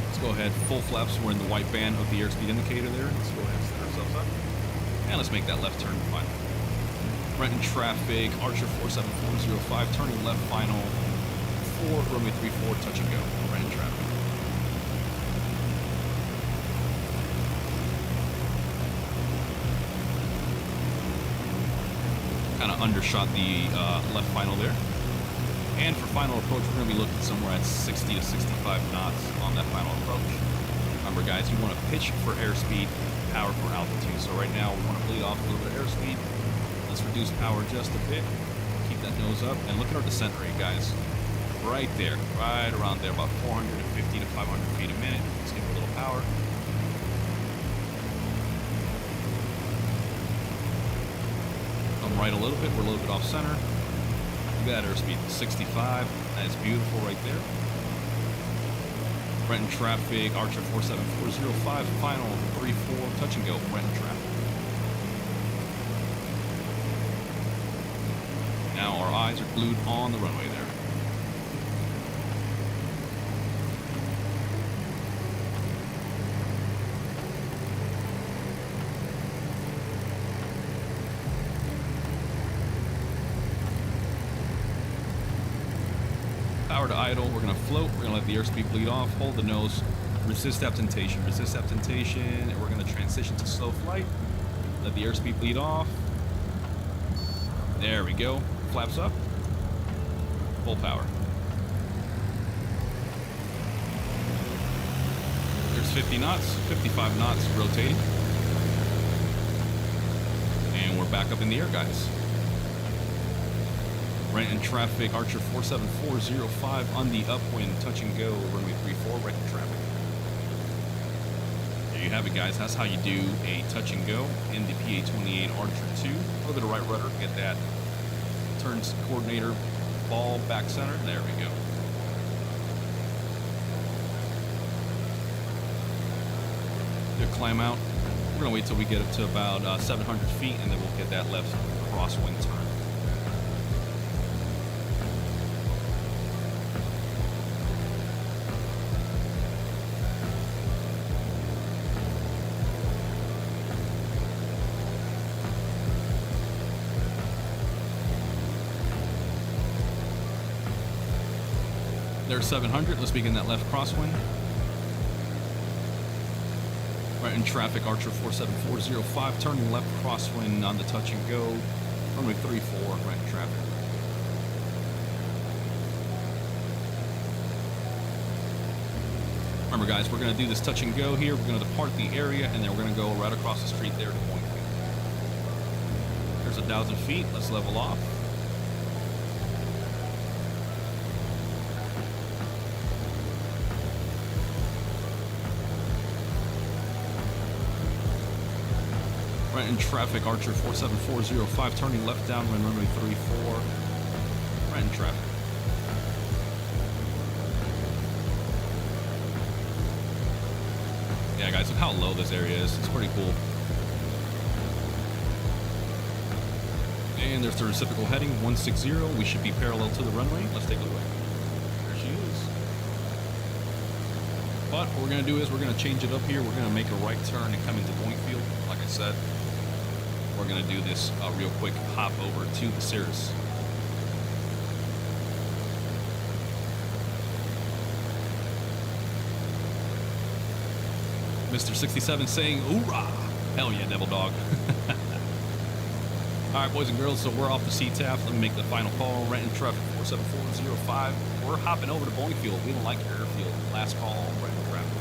Let's go ahead, full flaps. We're in the white band of the airspeed indicator there. Let's go ahead and set ourselves up. And let's make that left turn final. Renton traffic, Archer 47405, turning left final for runway 34, touch and go. Renton traffic. Kind of undershot the left final there. And for final approach, we're going to be looking somewhere at 60 to 65 knots on that final approach. Remember, guys, you want to pitch for airspeed, power for altitude. So right now, we want to bleed off a little bit of airspeed. Let's reduce power just a bit. Keep that nose up. And look at our descent rate, guys. Right there, right around there, about 450 to 500 feet a minute. Let's give it a little power. Right a little bit, we're a little bit off center. Look at that airspeed, 65. That's beautiful right there. Renton traffic, Archer 47405, final 34, touch and go, Renton traffic. Now our eyes are glued on the runway there. idle. We're gonna float. We're gonna let the airspeed bleed off. Hold the nose. Resist that temptation. Resist that temptation. And we're gonna transition to slow flight. Let the airspeed bleed off. There we go. Flaps up. Full power. There's 50 knots, 55 knots rotating. And we're back up in the air, guys. Renton traffic, Archer 47405 on the upwind, touch and go, runway 34, Renton traffic. There you have it, guys. That's how you do a touch and go in the PA-28 Archer 2. A little bit of right rudder, get that turns coordinator ball back center. There we go. Good climb out. We're gonna wait till we get up to about 700 feet, and then we'll get that left crosswind turn. There's 700. Let's begin that left crosswind. Right in traffic, Archer 47405, turning left crosswind on the touch and go. Runway 34, right in traffic. Remember, guys, we're going to do this touch and go here. We're going to depart the area, and then we're going to go right across the street there to Boeing. There's 1,000 feet. Let's level off. Right in traffic, Archer 47405, turning left downwind, runway 34. Right in traffic. Yeah, guys, look how low this area is. It's pretty cool. And there's the reciprocal heading, 160. We should be parallel to the runway. Let's take a look. There she is. But what we're going to do is we're going to change it up here. We're going to make a right turn and come into Boeing Field, like I said. We're going to do this real quick hop over to the Cirrus. Mr. 67 saying, "Hoorah!" Hell yeah, devil dog. All right, boys and girls, so we're off the CTAF. Let me make the final call. Renton traffic 47405. We're hopping over to Boeing Field. We don't like your airfield. Last call, Renton traffic.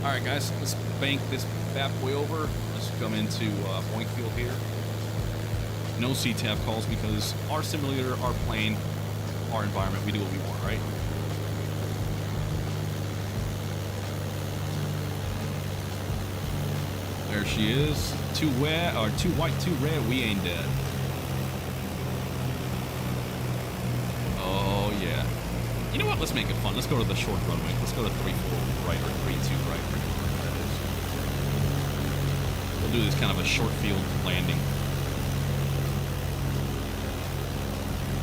All right, guys, let's bank this bad boy over. Let's come into Boeing Field here. No CTAF calls because our simulator, our plane, our environment, we do what we want, right? There she is. Too wet, or too white, too red. We ain't dead. Oh yeah. You know what? Let's make it fun. Let's go to the short runway. Let's go to 34 right or 32 right. That is. We'll do this kind of a short field landing.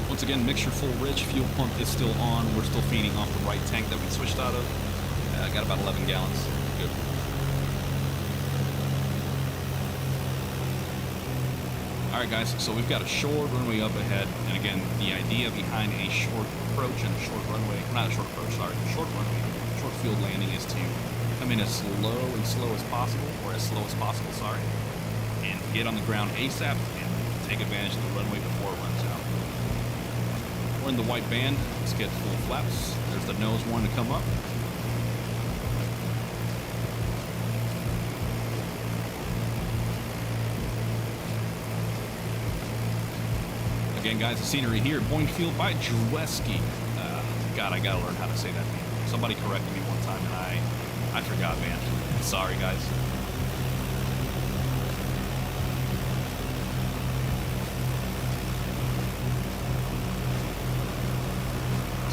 Once again, mixture full rich. Fuel pump is still on. We're still feeding off the right tank that we switched out of. Got about 11 gallons. Good. Alright guys, so we've got a short runway up ahead, and again, the idea behind a short approach and a short runway, not a short approach, sorry, short runway, short field landing is to come in as slow as possible, and get on the ground ASAP and take advantage of the runway before it runs out. We're in the white band, let's get full flaps. There's the nose one to come up. Again, guys, the scenery here, Boeing Field by Dreweski. God, I gotta learn how to say that name. Somebody corrected me one time, and I forgot, man. Sorry, guys.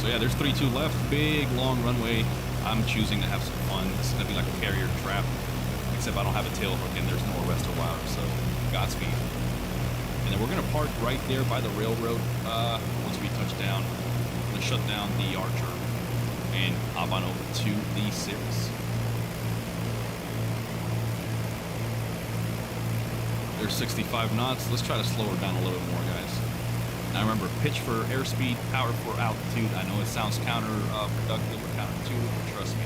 So yeah, there's 32 left. Big, long runway. I'm choosing to have some fun. This is gonna be like a carrier trap, except I don't have a tail hook and there's no arrestor wire, so Godspeed. And then we're going to park right there by the railroad once we touch down. We're going to shut down the Archer and hop on over to the Cirrus. There's 65 knots. Let's try to slow her down a little bit more, guys. I remember pitch for airspeed, power for altitude. I know it sounds counterproductive or counterintuitive, but trust me,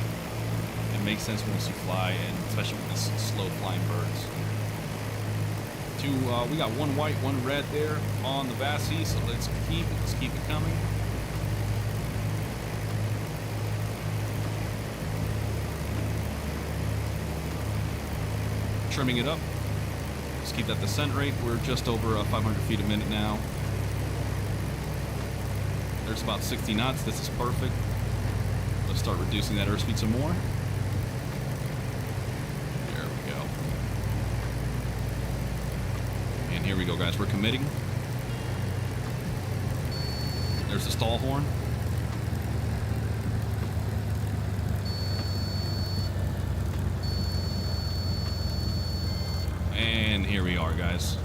it makes sense once you fly, and especially with these slow flying birds. We got one white, one red there on the VASI, so let's keep it coming. Trimming it up. Let's keep that descent rate. We're just over 500 feet a minute now. There's about 60 knots. This is perfect. Let's start reducing that airspeed some more. There we go. And here we go, guys. We're committing. There's the stall horn. And here we are, guys.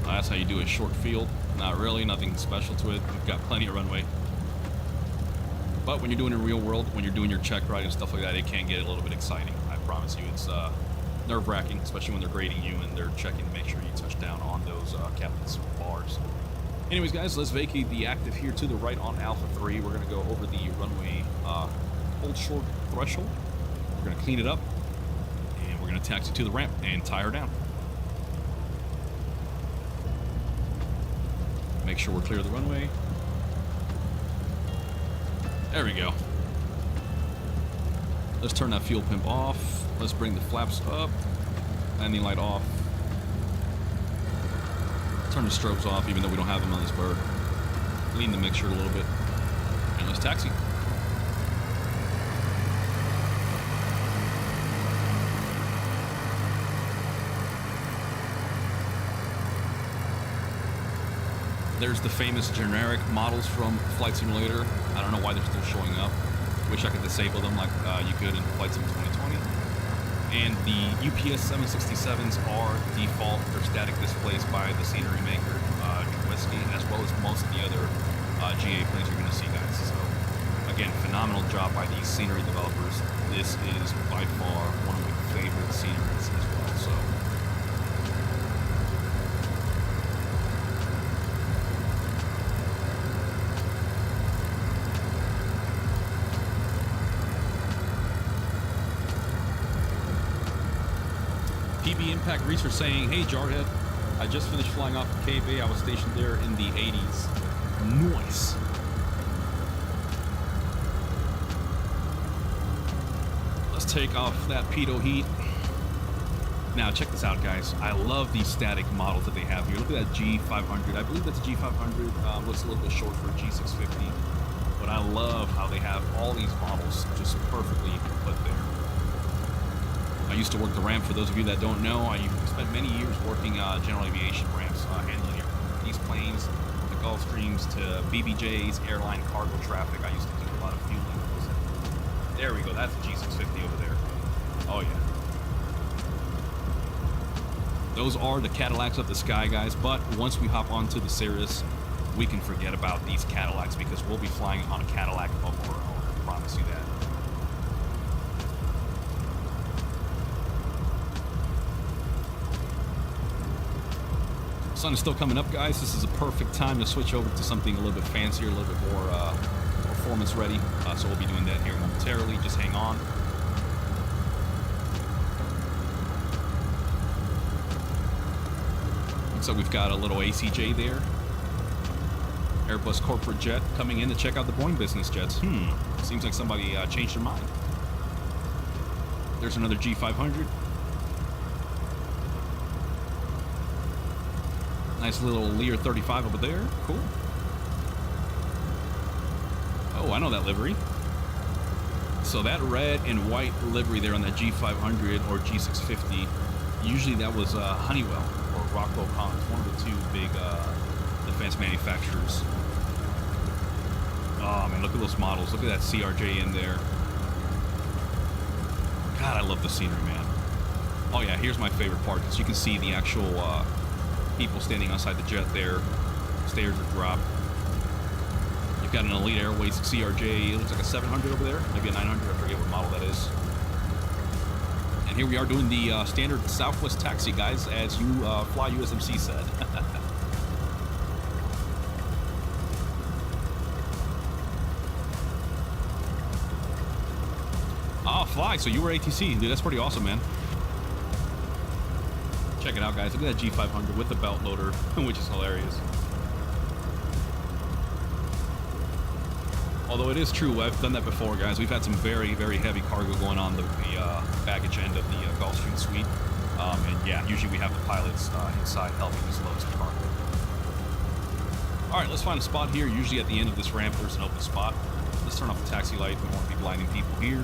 That's how you do a short field. Not really, nothing special to it. We've got plenty of runway. But when you're doing it in real world, when you're doing your check ride and stuff like that, it can get a little bit exciting. I promise you, it's nerve-wracking, especially when they're grading you and they're checking to make sure you touch down on those captain's bars. Anyways, guys, let's vacate the active here to the right on Alpha 3. We're going to go over the runway hold short threshold. We're going to clean it up, and we're going to taxi to the ramp and tie her down. Make sure we're clear of the runway. There we go. Let's turn that fuel pump off. Let's bring the flaps up. Landing light off. Turn the strobes off, even though we don't have them on this bird. Lean the mixture a little bit. And let's taxi. There's the famous generic models from Flight Simulator. I don't know why they're still showing up. Wish I could disable them like you could in Flight Sim 2020. And the UPS 767s are default. They're static displays by the scenery maker, Whiskey, as well as most of the other GA planes you're going to see, guys. So, again, phenomenal job by these scenery developers. This is by far one of my favorite sceneries as well. So. PB Impact Research saying, hey Jarhead, I just finished flying off of Cave A. I was stationed there in the 80s. Nice. Let's take off that pitot heat. Now check this out, guys. I love these static models that they have here. Look at that G500. I believe that's a G500. Looks a little bit short for a G650. But I love how they have all these models just perfectly put there. I used to work the ramp. For those of you that don't know, I spent many years working general aviation ramps, handling these planes, the Gulfstreams to BBJs, airline cargo traffic. I used to do a lot of fueling. There we go. That's a G650 over there. Oh yeah. Those are the Cadillacs of the sky, guys. But once we hop onto the Cirrus, we can forget about these Cadillacs because we'll be flying on a Cadillac of our own. I promise you that. Sun is still coming up, guys. This is a perfect time to switch over to something a little bit fancier, a little bit more performance ready. So we'll be doing that here momentarily. Just hang on. So we've got a little ACJ there. Airbus corporate jet coming in to check out the Boeing business jets. Seems like somebody changed their mind. There's another G500. Nice little Lear 35 over there. Cool. Oh, I know that livery. So that red and white livery there on that G500 or G650, usually that was Honeywell or Rockwell Collins, one of the two big defense manufacturers. Oh man, look at those models. Look at that CRJ in there. God, I love the scenery, man. Oh yeah, here's my favorite part, because you can see the actual people standing outside the jet there. Stairs are dropped. You've got an Elite Airways CRJ. It looks like a 700 over there, maybe a 900. I forget what model that is. And here we are doing the standard Southwest taxi, guys, as you fly USMC said. fly, so you were ATC. Dude, that's pretty awesome, man. Check it out, guys. Look at that G500 with the belt loader, which is hilarious. Although it is true, I've done that before, guys. We've had some very, very heavy cargo going on the baggage end of the Gulfstream suite. And yeah, usually we have the pilots inside helping us load some cargo. All right, let's find a spot here. Usually at the end of this ramp, there's an open spot. Let's turn off the taxi light. We won't be blinding people here.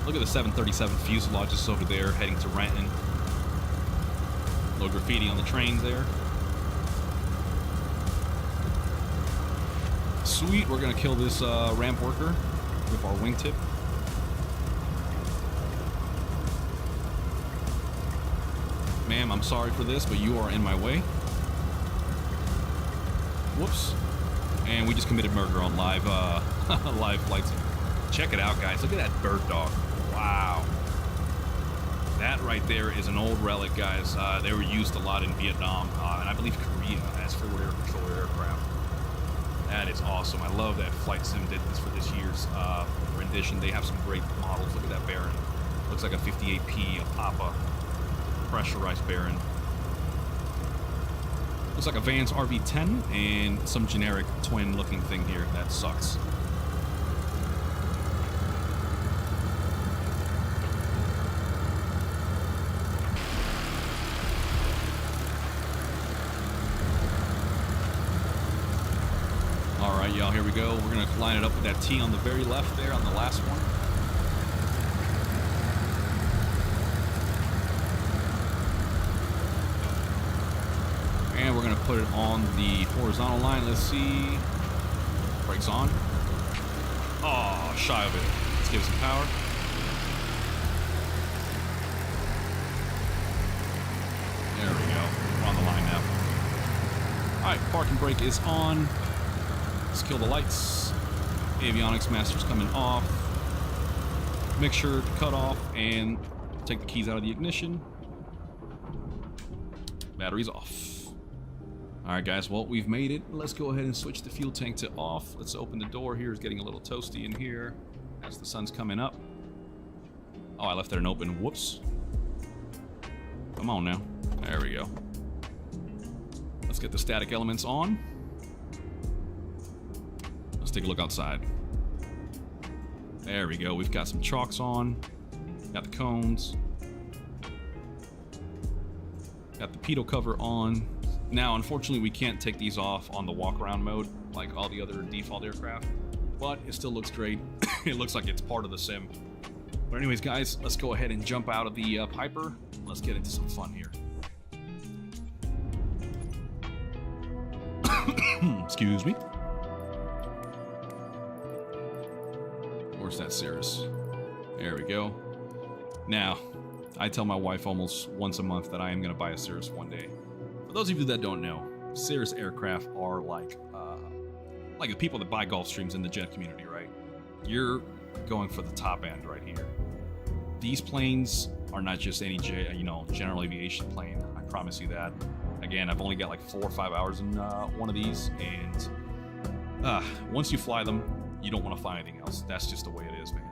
Look at the 737 fuselage just over there, heading to Renton. Little graffiti on the trains there. Sweet, we're gonna kill this ramp worker with our wingtip. Ma'am, I'm sorry for this, but you are in my way. Whoops. And we just committed murder on live live flights. Check it out, guys. Look at that bird dog. Wow. That right there is an old relic, guys. They were used a lot in Vietnam, and I believe Korea as forward air controller aircraft. That is awesome. I love that Flight Sim did this for this year's rendition. They have some great models. Look at that Baron. Looks like a 58P, a Papa, pressurized Baron. Looks like a Vans RV-10 and some generic twin-looking thing here. That sucks. All right, y'all, here we go. We're going to line it up with that T on the very left there on the last one. And we're going to put it on the horizontal line. Let's see. Brakes on. Oh, shy of it. Let's give it some power. There we go. We're on the line now. All right, parking brake is on. Let's kill the lights. Avionics master's coming off. Mixture to cut off and take the keys out of the ignition. Battery's off. All right, guys, well, we've made it. Let's go ahead and switch the fuel tank to off. Let's open the door here. It's getting a little toasty in here as the sun's coming up. Oh, I left it open. Whoops. Come on now. There we go. Let's get the static elements on. Let's take a look outside. There we go. We've got some chocks on. Got the cones. Got the pitot cover on. Now, unfortunately, we can't take these off on the walk-around mode like all the other default aircraft, but it still looks great. It looks like it's part of the sim. But anyways, guys, let's go ahead and jump out of the Piper. Let's get into some fun here. Excuse me. Where's that Cirrus? There we go. Now, I tell my wife almost once a month that I am going to buy a Cirrus one day. For those of you that don't know, Cirrus aircraft are like the people that buy Gulfstreams in the jet community, right? You're going for the top end right here. These planes are not just any general aviation plane. I promise you that. Again, I've only got like 4 or 5 hours in one of these, and once you fly them, you don't want to fly anything else. That's just the way it is, man.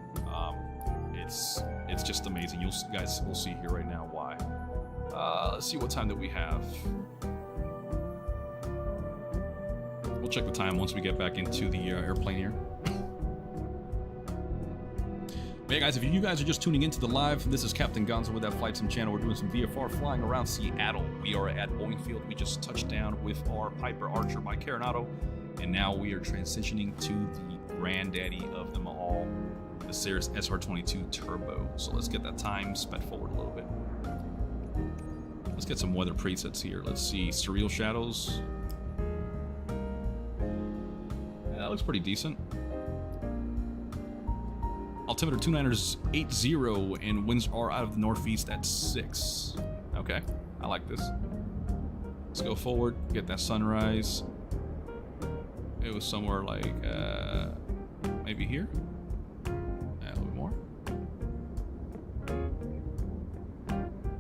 It's just amazing. You guys will see here right now why. Let's see what time that we have. We'll check the time once we get back into the airplane here. Hey guys, if you guys are just tuning into the live, this is Captain Gonzo with that Flight Sim channel. We're doing some VFR flying around Seattle. We are at Boeing Field. We just touched down with our Piper Archer by Carenado, and now we are transitioning to the granddaddy of them all, the Cirrus SR22 Turbo. So let's get that time sped forward a little bit. Let's get some weather presets here. Let's see, surreal shadows. Yeah, that looks pretty decent. Altimeter 29ers 80 and winds are out of the northeast at 6. Okay, I like this. Let's go forward, get that sunrise. It was somewhere like maybe here. A little bit more.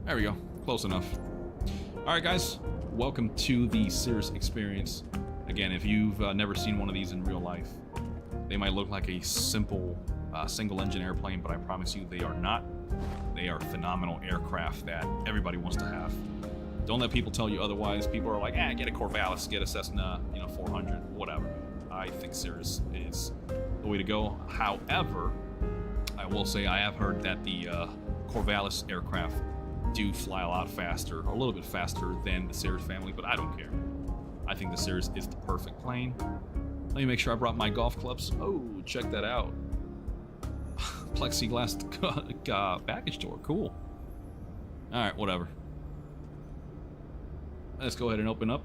There we go, close enough. All right, guys, welcome to the Cirrus experience. Again, if you've never seen one of these in real life, they might look like a simple single engine airplane, but I promise you they are not. They are phenomenal aircraft that everybody wants to have. Don't let people tell you otherwise. People are like, get a Corvallis, get a Cessna, 400, whatever. I think Cirrus is the way to go. However, I will say I have heard that the Corvallis aircraft do fly a lot faster, or a little bit faster than the Cirrus family, but I don't care. I think the Cirrus is the perfect plane. Let me make sure I brought my golf clubs. Oh, check that out. Plexiglass package door, cool. All right, whatever. Let's go ahead and open up.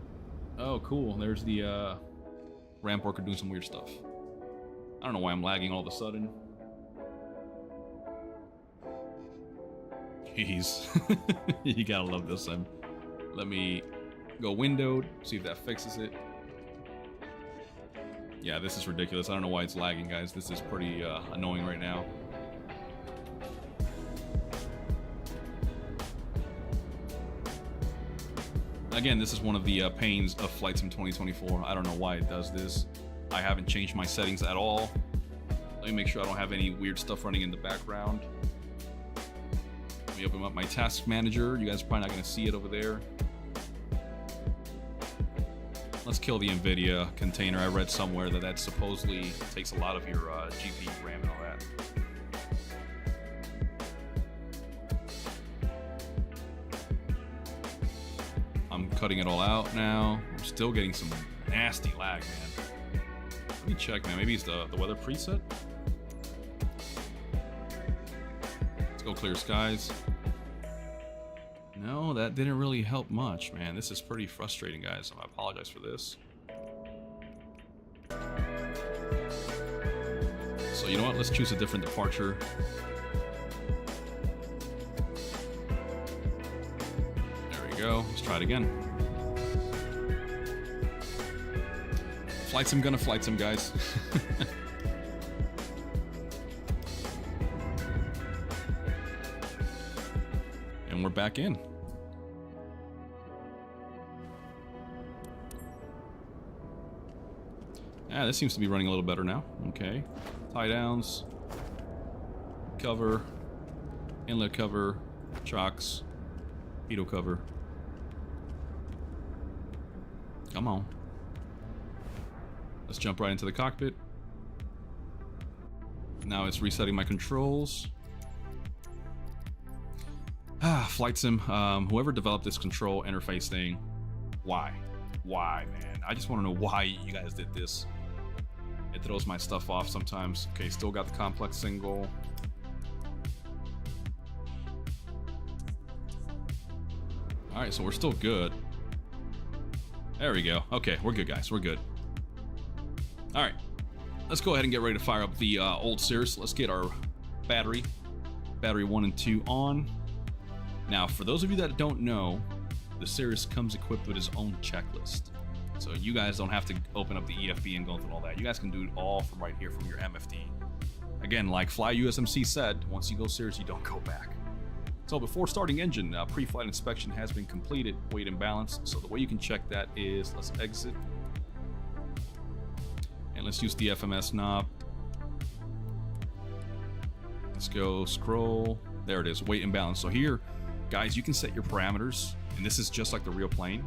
Oh, cool. There's the ramp worker doing some weird stuff. I don't know why I'm lagging all of a sudden. Jeez. You gotta love this. Let me go windowed, see if that fixes it. Yeah, this is ridiculous. I don't know why it's lagging, guys. This is pretty annoying right now. Again, this is one of the pains of Flight Sim 2024. I don't know why it does this. I haven't changed my settings at all. Let me make sure I don't have any weird stuff running in the background. Let me open up my task manager. You guys are probably not going to see it over there. Let's kill the NVIDIA container. I read somewhere that supposedly takes a lot of your GPU RAM and all that. I'm cutting it all out now. I'm still getting some nasty lag, man. Let me check, man. Maybe it's the weather preset? Let's go clear skies. No, that didn't really help much, man. This is pretty frustrating, guys. I apologize for this. So you know what? Let's choose a different departure. There we go. Let's try it again. Flight Sim gonna flight sim, guys. And we're back in. Yeah, this seems to be running a little better now. Okay. Tie downs. Cover. Inlet cover. Chocks. Pitot cover. Come on. Let's jump right into the cockpit. Now it's resetting my controls. Flight Sim. Whoever developed this control interface thing, why? Why, man? I just want to know why you guys did this. It throws my stuff off sometimes. Okay, still got the complex single. Alright, so we're still good. There we go. Okay, we're good, guys. We're good. Alright, let's go ahead and get ready to fire up the old Cirrus. Let's get our battery 1 and 2 on. Now, for those of you that don't know, the Cirrus comes equipped with its own checklist. So you guys don't have to open up the EFB and go through all that. You guys can do it all from right here from your MFD. Again, like Fly USMC said, once you go Cirrus, you don't go back. So before starting engine, pre-flight inspection has been completed, weight and balance. So the way you can check that is, let's exit. And let's use the FMS knob. Let's go scroll. There it is, weight and balance. So here, guys, you can set your parameters, and this is just like the real plane,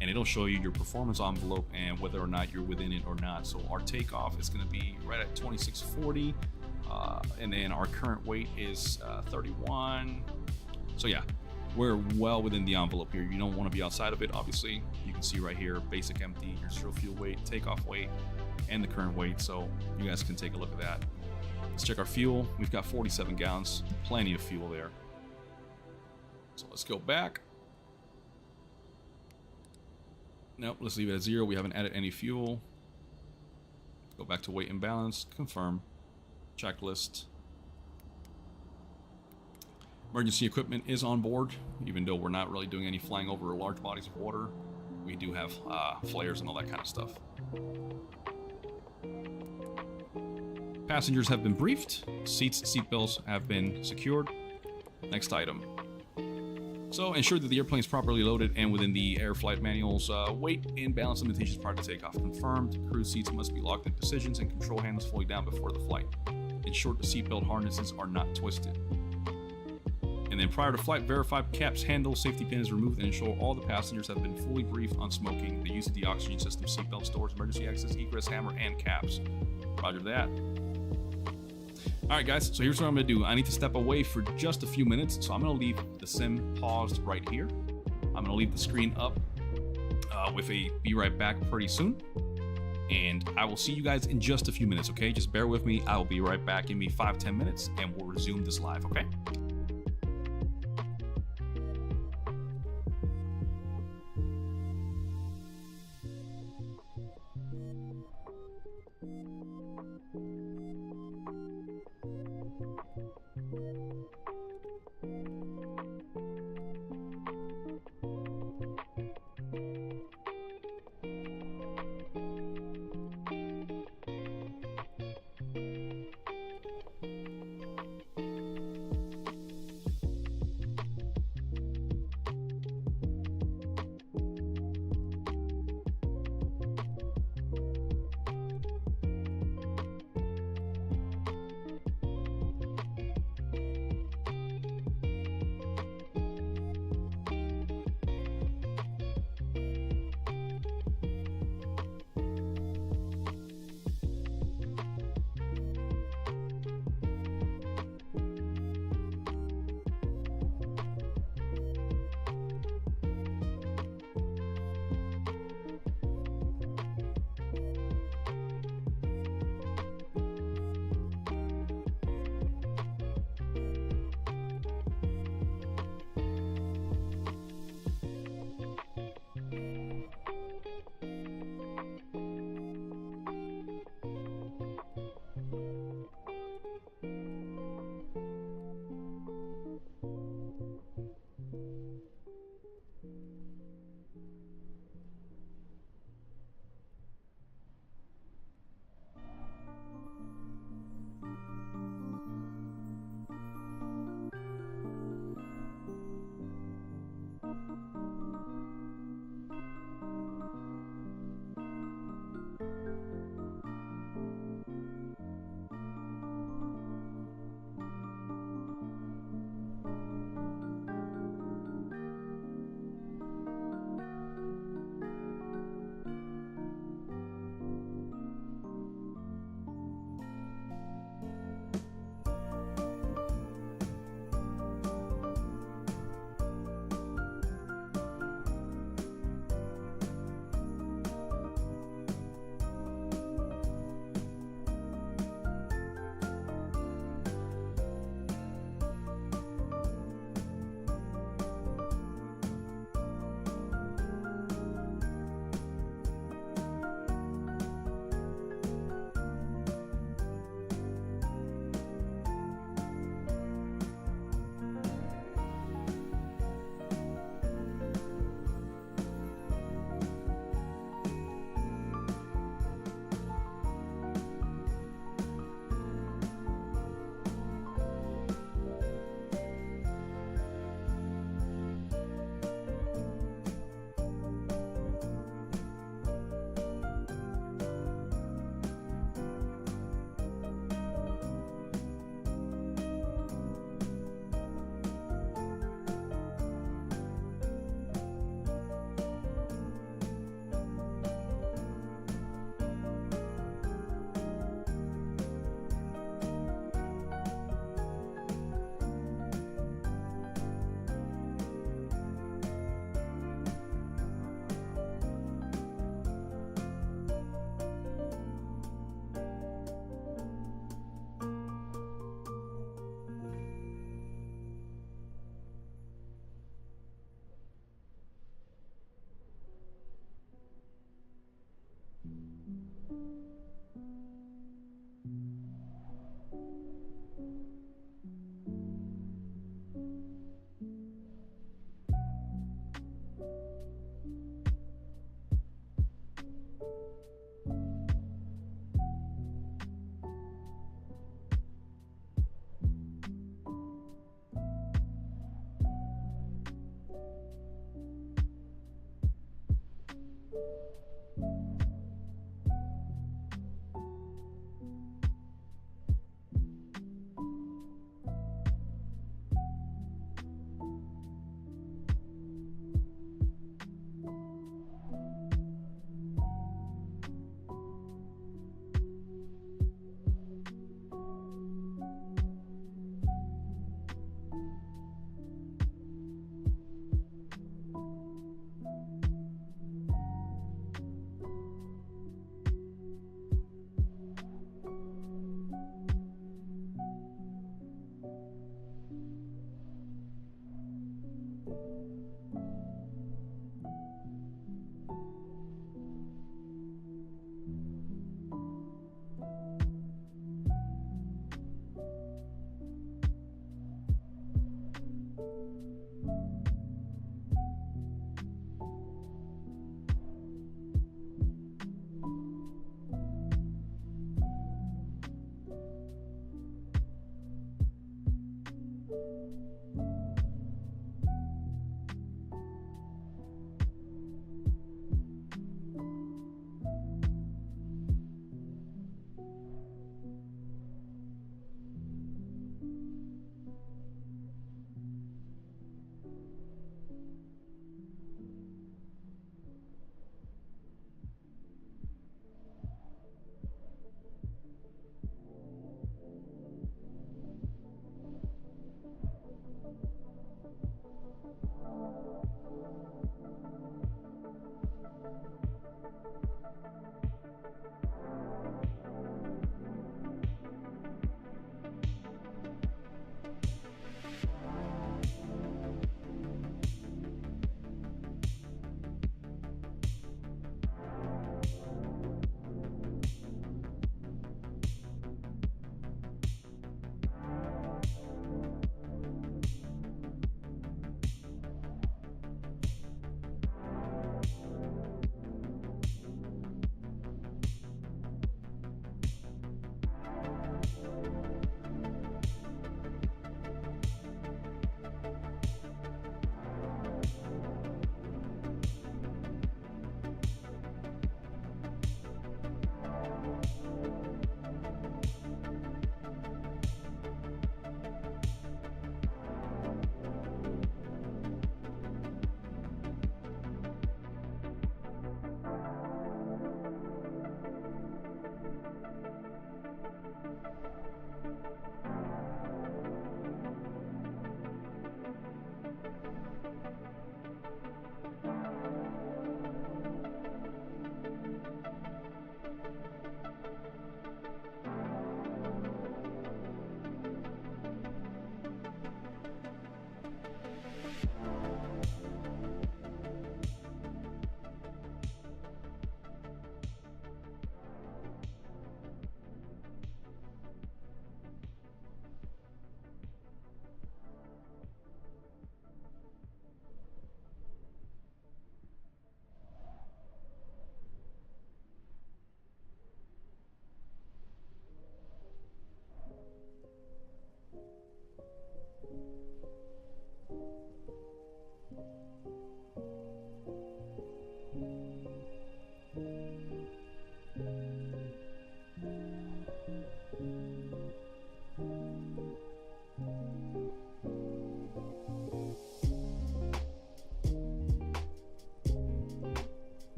and it'll show you your performance envelope and whether or not you're within it or not. So our takeoff is going to be right at 2640, and then our current weight is 31. So yeah, we're well within the envelope here. You don't want to be outside of it, obviously. You can see right here, basic empty, your zero fuel weight, takeoff weight, and the current weight. So you guys can take a look at that. Let's check our fuel. We've got 47 gallons, plenty of fuel there. So let's go back. Nope, let's leave it at 0. We haven't added any fuel. Go back to weight and balance, confirm, checklist. Emergency equipment is on board, even though we're not really doing any flying over large bodies of water. We do have flares and all that kind of stuff. Passengers have been briefed. Seatbelts have been secured. Next item. So ensure that the airplane is properly loaded and within the air flight manual's weight and balance limitations prior to takeoff. Confirmed. Crew seats must be locked in positions and control handles fully down before the flight. ensure the seatbelt harnesses are not twisted. And then prior to flight, verify caps handle, safety pin is removed, and ensure all the passengers have been fully briefed on smoking, the use of the oxygen system, seatbelt stores, emergency exits, egress hammer, and caps. Roger that. Alright guys, so here's what I'm going to do. I need to step away for just a few minutes, so I'm going to leave the sim paused right here. I'm going to leave the screen up with a be right back pretty soon. And I will see you guys in just a few minutes, okay? Just bear with me. I will be right back. Give me 5-10 minutes, and we'll resume this live, okay?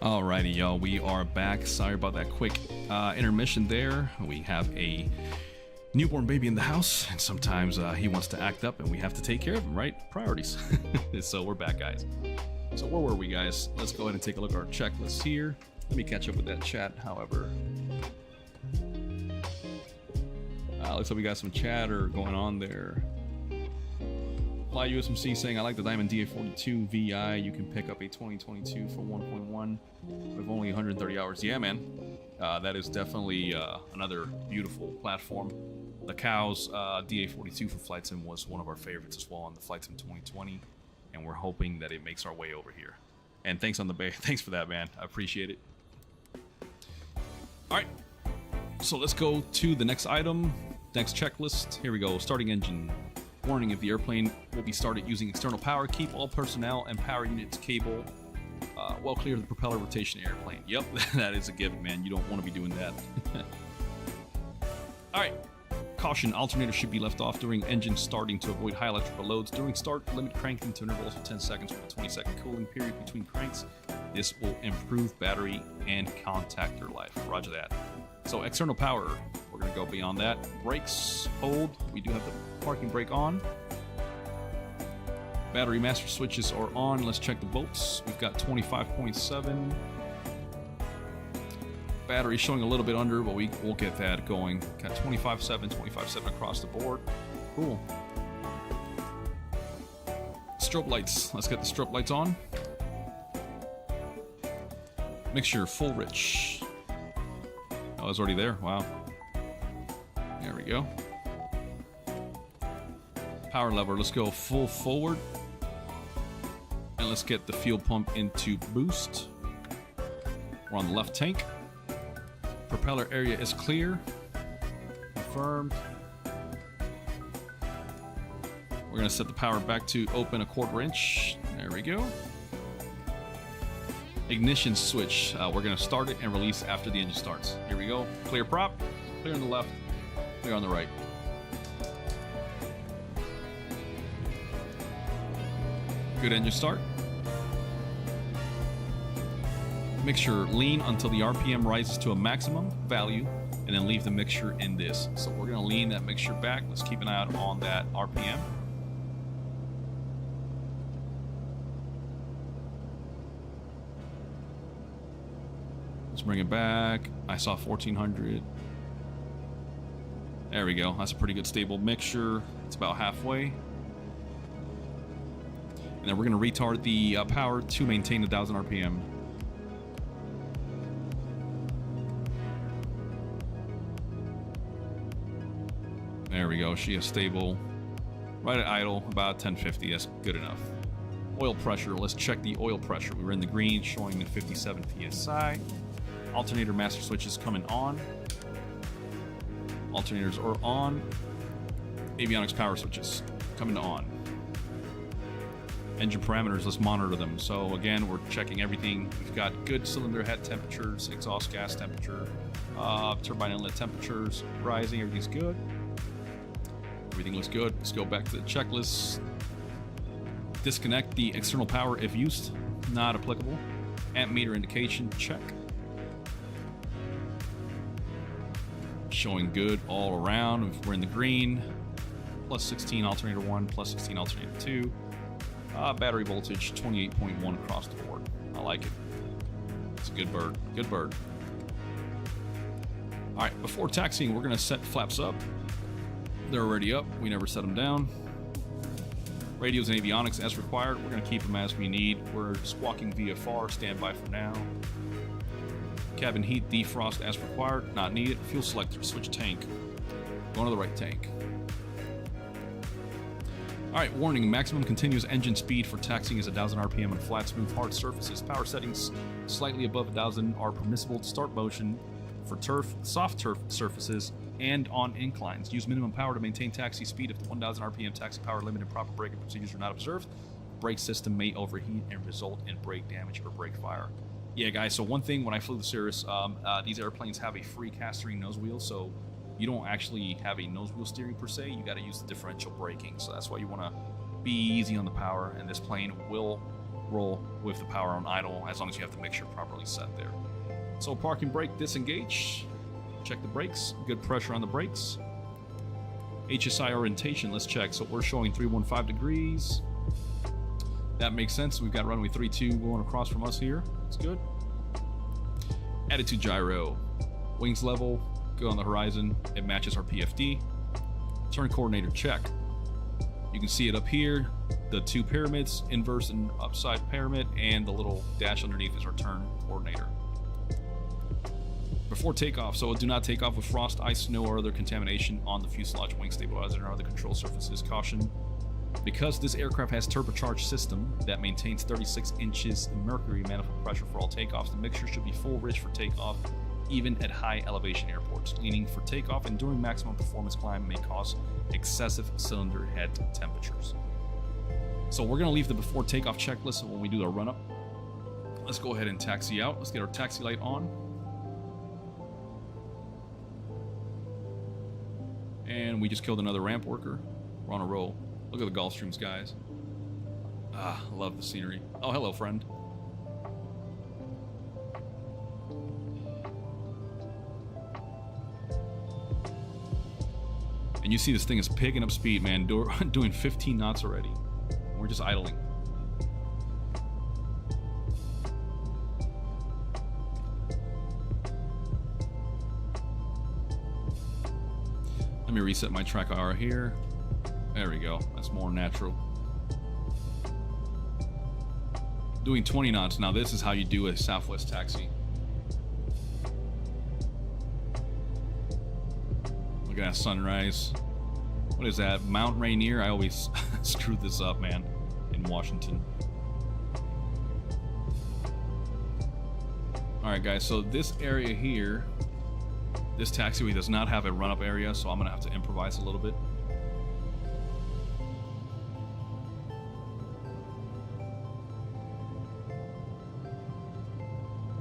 Alrighty, y'all, we are back. Sorry about that quick intermission there. We have a newborn baby in the house, and sometimes he wants to act up, and we have to take care of him, right? Priorities. So we're back, guys. So where were we, guys? Let's go ahead and take a look at our checklist here. Let me catch up with that chat, however. Looks like we got some chatter going on there. Fly USMC saying, I like the Diamond DA42 VI. You can pick up a 2022 for 1.1 with only 130 hours. Yeah, man. That is definitely another beautiful platform. The Cows DA42 for Flight Sim was one of our favorites as well on the Flight Sim 2020, and we're hoping that it makes our way over here. And thanks on the bay. Thanks for that, man. I appreciate it. All right, so let's go to the next item, next checklist. Here we go. Starting engine. Warning: if the airplane will be started using external power, keep all personnel and power units cable well clear of the propeller rotation airplane. Yep, that is a given, man. You don't want to be doing that. All right. Caution: alternator should be left off during engine starting to avoid high electrical loads. During start, limit cranking to intervals of 10 seconds with a 20-second cooling period between cranks. This will improve battery and contactor life. Roger that. So external power, we're going to go beyond that. Brakes, hold. We do have the parking brake on. Battery master switches are on. Let's check the volts. We've got 25.7. Battery showing a little bit under, but we'll get that going. Got 25.7 across the board. Cool. Strobe lights. Let's get the strobe lights on. Mixture full rich. Oh, it's already there. Wow. There we go. Power lever. Let's go full forward. And let's get the fuel pump into boost. We're on the left tank. Propeller area is clear. Confirmed. We're going to set the power back to open 1/4 inch. There we go. Ignition switch. We're going to start it and release after the engine starts. Here we go. Clear prop. Clear on the left. Clear on the right. Good engine start. Mixture lean until the RPM rises to a maximum value, and then leave the mixture in this. So we're going to lean that mixture back. Let's keep an eye out on that RPM. Let's bring it back. I saw 1400. There we go. That's a pretty good stable mixture. It's about halfway. And then we're going to retard the power to maintain 1000 RPM. There we go. She is stable. Right at idle, about 1050. That's good enough. Oil pressure. Let's check the oil pressure. We were in the green, showing 57 psi. Alternator master switch is coming on. Alternators are on. Avionics power switches coming to on. Engine parameters, let's monitor them. So again, we're checking everything. We've got good cylinder head temperatures, exhaust gas temperature, turbine inlet temperatures rising. Everything's good. Everything looks good. Let's go back to the checklist. Disconnect the external power if used. Not applicable. Amp meter indication, check. Showing good all around. We're in the green. Plus 16 alternator 1, plus 16 alternator 2. Battery voltage 28.1 across the board. I like it. It's a good bird. Good bird. All right, before taxiing, we're going to set flaps up. They're already up. We never set them down. Radios and avionics as required. We're going to keep them as we need. We're squawking VFR. Standby for now. Cabin heat defrost as required. Not needed. Fuel selector. Switch tank. Going to the right tank. All right, warning: maximum continuous engine speed for taxiing is 1000 RPM on flat, smooth, hard surfaces. Power settings slightly above 1000 are permissible to start motion for turf, soft turf surfaces, and on inclines. Use minimum power to maintain taxi speed if the 1000 RPM taxi power limit and proper braking procedures are not observed. Brake system may overheat and result in brake damage or brake fire. Yeah, guys, so one thing when I flew the Cirrus, these airplanes have a free cast steering nose wheel, so you don't actually have a nose wheel steering per se. You got to use the differential braking, so that's why you want to be easy on the power, and this plane will roll with the power on idle as long as you have the mixture properly set there. So parking brake disengage. Check the brakes. Good pressure on the brakes. HSI orientation, let's check. So we're showing 315 degrees. That makes sense. We've got runway 32 going across from us here. It's good. Attitude gyro. Wings level. Go on the horizon. It matches our PFD. Turn coordinator, check. You can see it up here. The two pyramids, inverse and upside pyramid, and the little dash underneath is our turn coordinator. Before takeoff, so do not take off with frost, ice, snow, or other contamination on the fuselage, wing stabilizer, or other control surfaces. Caution: because this aircraft has turbocharged system that maintains 36 inches of mercury manifold pressure for all takeoffs, the mixture should be full rich for takeoff even at high elevation airports. Leaning for takeoff and during maximum performance climb may cause excessive cylinder head temperatures. So we're going to leave the before takeoff checklist when we do the run up. Let's go ahead and taxi out. Let's get our taxi light on. And we just killed another ramp worker. We're on a roll. Look at the Gulfstreams, guys. Ah, love the scenery. Oh, hello, friend. And you see this thing is picking up speed, man. Doing 15 knots already. We're just idling. Let me reset my track hour here. There we go. That's more natural. Doing 20 knots. Now this is how you do a Southwest taxi. Look at that sunrise. What is that? Mount Rainier? I always screw this up, man, in Washington. Alright guys, so this area here, this taxiway does not have a run-up area, so I'm going to have to improvise a little bit.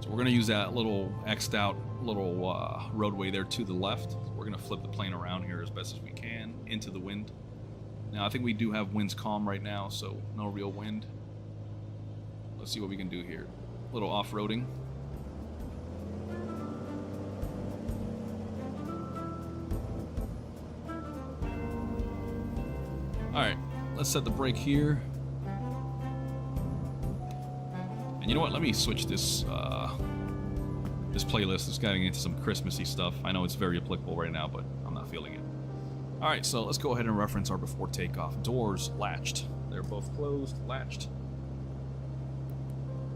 So we're going to use that little X'd out little roadway there to the left. We're going to flip the plane around here as best as we can into the wind. Now I think we do have winds calm right now, so no real wind. Let's see what we can do here. A little off-roading. Alright, let's set the brake here. And you know what? Let me switch this this playlist. It's getting into some Christmassy stuff. I know it's very applicable right now, but I'm not feeling it. Alright, so let's go ahead and reference our before takeoff. Doors latched. They're both closed, latched.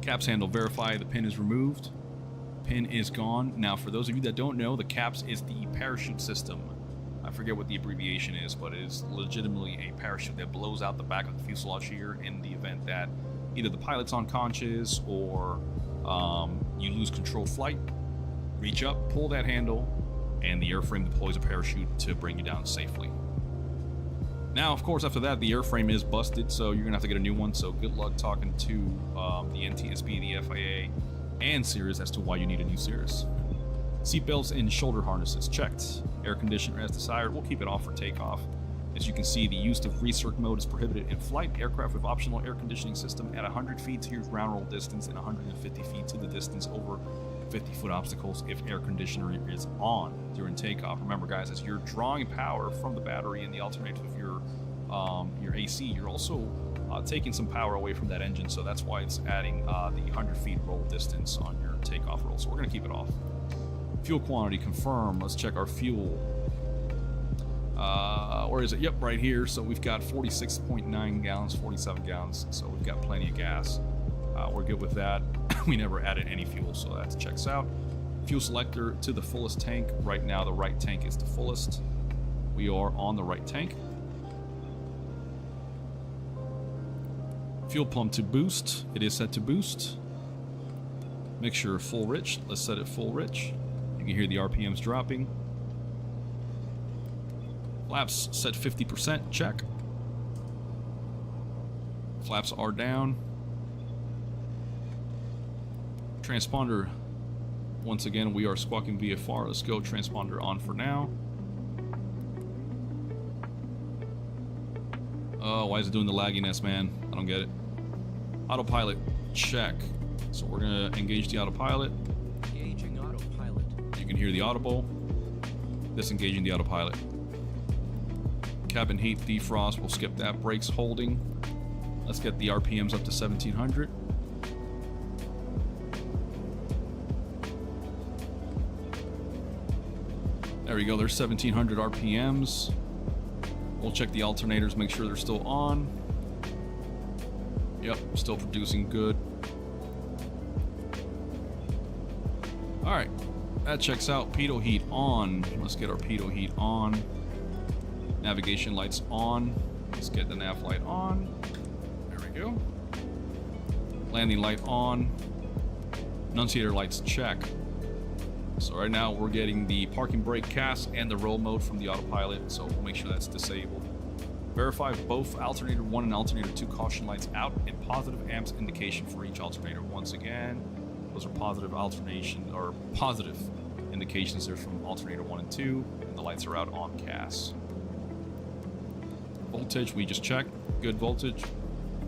Caps handle verified. The pin is removed. Pin is gone. Now, for those of you that don't know, the caps is the parachute system. I forget what the abbreviation is, but it is legitimately a parachute that blows out the back of the fuselage here in the event that either the pilot's unconscious or you lose control flight. Reach up, pull that handle, and the airframe deploys a parachute to bring you down safely. Now, of course, after that, the airframe is busted, so you're going to have to get a new one, so good luck talking to the NTSB, the FIA, and Cirrus as to why you need a new Cirrus. Seatbelts and shoulder harnesses checked. Air conditioner as desired. We'll keep it off for takeoff. As you can see, the use of recirc mode is prohibited in flight. Aircraft with optional air conditioning system at 100 feet to your ground roll distance and 150 feet to the distance over 50-foot obstacles if air conditioner is on during takeoff. Remember, guys, as you're drawing power from the battery and the alternator of your AC, you're also taking some power away from that engine, so that's why it's adding the 100 feet roll distance on your takeoff roll. So we're going to keep it off. Fuel quantity confirmed. Let's check our fuel. Where is it? Yep, right here. So we've got 46.9 gallons, 47 gallons. So we've got plenty of gas. We're good with that. We never added any fuel, so that checks out. Fuel selector to the fullest tank. Right now, the right tank is the fullest. We are on the right tank. Fuel pump to boost. It is set to boost. Mixture full rich. Let's set it full rich. You can hear the RPMs dropping. Flaps set 50%, check. Flaps are down. Transponder, once again, we are squawking VFR. Let's go transponder on for now. Oh, why is it doing the lagginess, man? I don't get it. Autopilot, check. So we're gonna engage the autopilot. Engaging autopilot. You can hear the audible. Disengaging the autopilot. Cabin heat, defrost, we'll skip that. Brakes holding. Let's get the RPMs up to 1700. There we go, there's 1700 RPMs. We'll check the alternators, make sure they're still on. Yep, still producing good. Alright, that checks out. Pitot heat on. Let's get our pitot heat on. Navigation lights on. Let's get the nav light on. There we go. Landing light on. Annunciator lights check. So right now we're getting the parking brake cast and the roll mode from the autopilot, so we'll make sure that's disabled. Verify both alternator 1 and alternator 2 caution lights out and positive amps indication for each alternator. Once again, those are positive alternation or positive indications there from alternator 1 and 2, and the lights are out on CAS. Voltage, we just checked. Good voltage.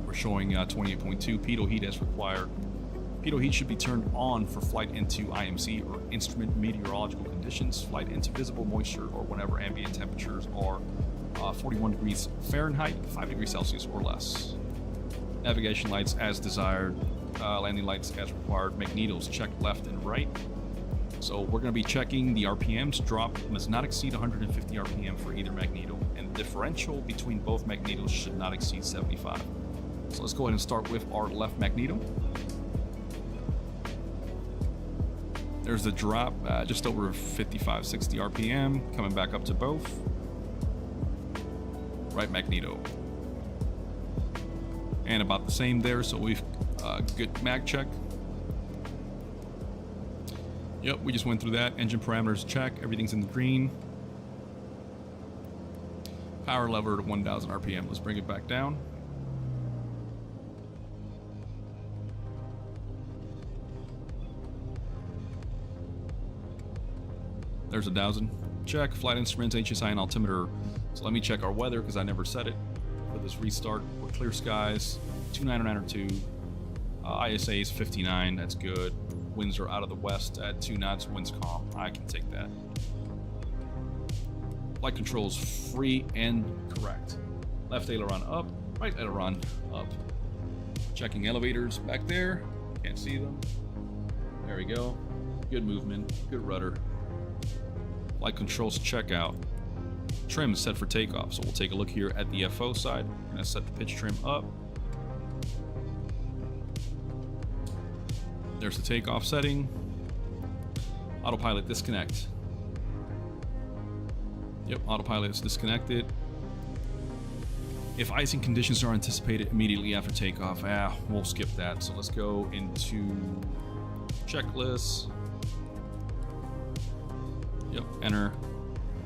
We're showing 28.2 pitot heat as required. Pitot heat should be turned on for flight into IMC or instrument meteorological conditions, flight into visible moisture, or whenever ambient temperatures are 41 degrees Fahrenheit, 5 degrees Celsius or less. Navigation lights as desired, landing lights as required. Magnetos check left and right. So we're going to be checking the RPMs. Drop must not exceed 150 RPM for either magneto, and the differential between both magnetos should not exceed 75. So let's go ahead and start with our left magneto. There's the drop, just over 55, 60 RPM, coming back up to both. Right magneto. And about the same there, so we've good mag check. Yep, we just went through that. Engine parameters check, everything's in the green. Power lever to 1000 RPM. Let's bring it back down. There's 1000. Check. Flight instruments, HSI, and altimeter. So let me check our weather because I never set it for this restart. We're clear skies, 29902. ISA is 59. That's good. Winds are out of the west at 2 knots. Winds calm. I can take that. Flight controls free and correct. Left aileron up. Right aileron up. Checking elevators back there. Can't see them. There we go. Good movement. Good rudder. Flight controls check out. Trim is set for takeoff, so we'll take a look here at the FO side. We're going to set the pitch trim up. There's the takeoff setting. Autopilot disconnect. Yep, autopilot is disconnected. If icing conditions are anticipated immediately after takeoff, we'll skip that. So let's go into checklist. Yep, enter.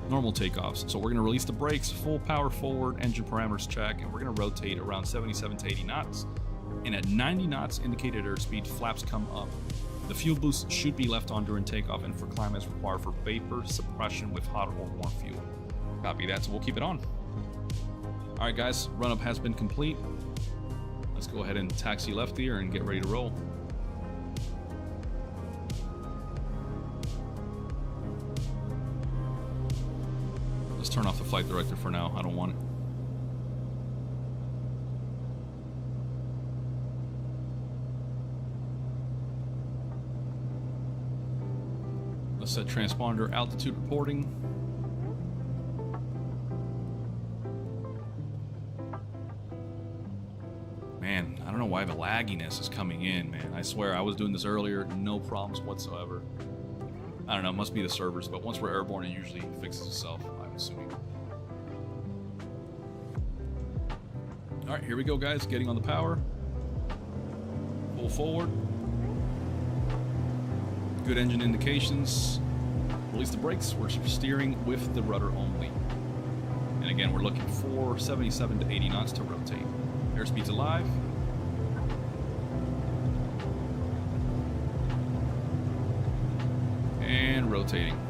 Normal takeoffs. So we're going to release the brakes, full power forward, engine parameters check, and we're going to rotate around 77 to 80 knots. And at 90 knots indicated airspeed, flaps come up. The fuel boost should be left on during takeoff and for climb as required for vapor suppression with hot or warm fuel. Copy that, so we'll keep it on. All right, guys, run up has been complete. Let's go ahead and taxi left here and get ready to roll. Let's turn off the flight director for now. I don't want it. Let's set transponder altitude reporting. Man, I don't know why the lagginess is coming in, man. I swear I was doing this earlier, no problems whatsoever. I don't know, it must be the servers, but once we're airborne, it usually fixes itself, I'm assuming. All right, here we go, guys. Getting on the power. Pull forward. Good engine indications. Release the brakes. We're steering with the rudder only. And again, we're looking for 77 to 80 knots to rotate. Airspeed's alive. And rotating.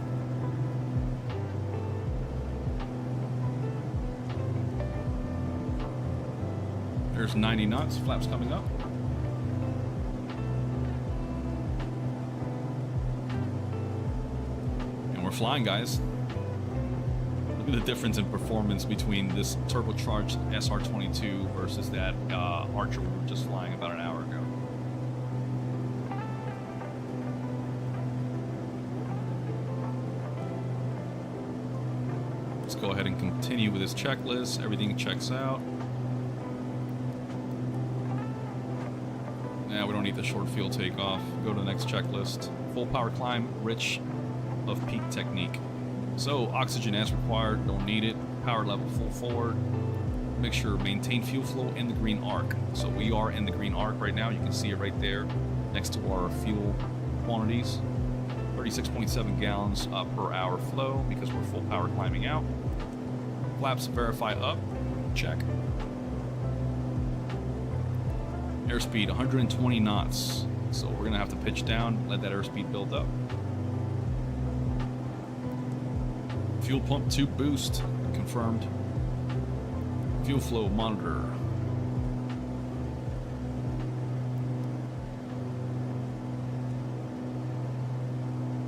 There's 90 knots, flaps coming up. And we're flying, guys. Look at the difference in performance between this turbocharged SR-22 versus that Archer we were just flying about an hour ago. Let's go ahead and continue with this checklist. Everything checks out. Now we don't need the short field takeoff. Go to the next checklist. Full power climb, rich of peak technique. So oxygen as required, don't need it. Power level full forward. Make sure maintain fuel flow in the green arc. So we are in the green arc right now. You can see it right there next to our fuel quantities. 36.7 gallons per hour flow because we're full power climbing out. Flaps verify up, check. Airspeed 120 knots. So we're gonna have to pitch down, let that airspeed build up. Fuel pump tube boost, confirmed. Fuel flow monitor.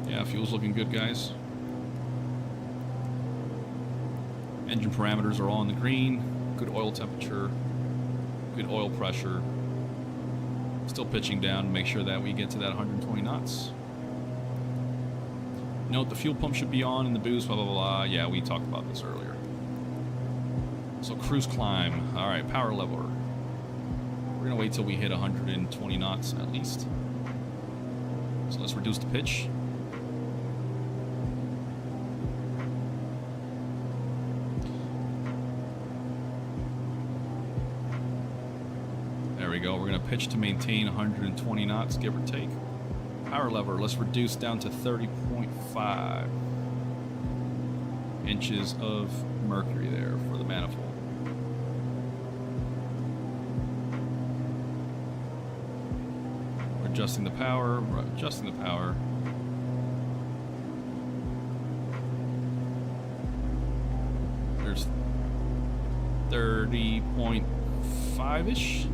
Yeah, fuel's looking good, guys. Engine parameters are all in the green. Good oil temperature. Good oil pressure. Still pitching down to make sure that we get to that 120 knots. Note the fuel pump should be on in the boost, blah, blah, blah. Yeah, we talked about this earlier. So cruise climb. All right, power leveler. We're going to wait till we hit 120 knots at least. So let's reduce the pitch. There we go. We're going to pitch to maintain 120 knots, give or take. Power lever, let's reduce down to 30.5 inches of mercury there for the manifold. We're adjusting the power, we're adjusting the power. There's 30.5-ish.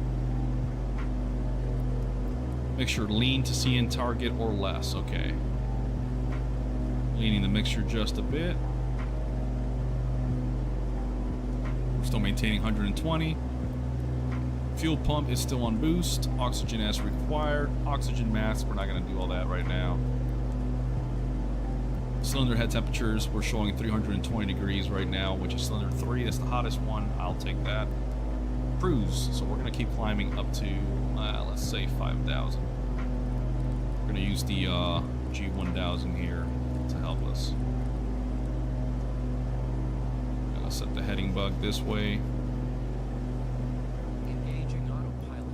Mixture lean to CN target or less. Okay. Leaning the mixture just a bit. We're still maintaining 120. Fuel pump is still on boost. Oxygen as required. Oxygen mask, we're not going to do all that right now. Cylinder head temperatures, we're showing 320 degrees right now, which is cylinder 3. That's the hottest one. I'll take that. Cruise, so we're going to keep climbing up to, let's say 5,000. We're going to use the G1000 here to help us. I'll set the heading bug this way. Engaging autopilot.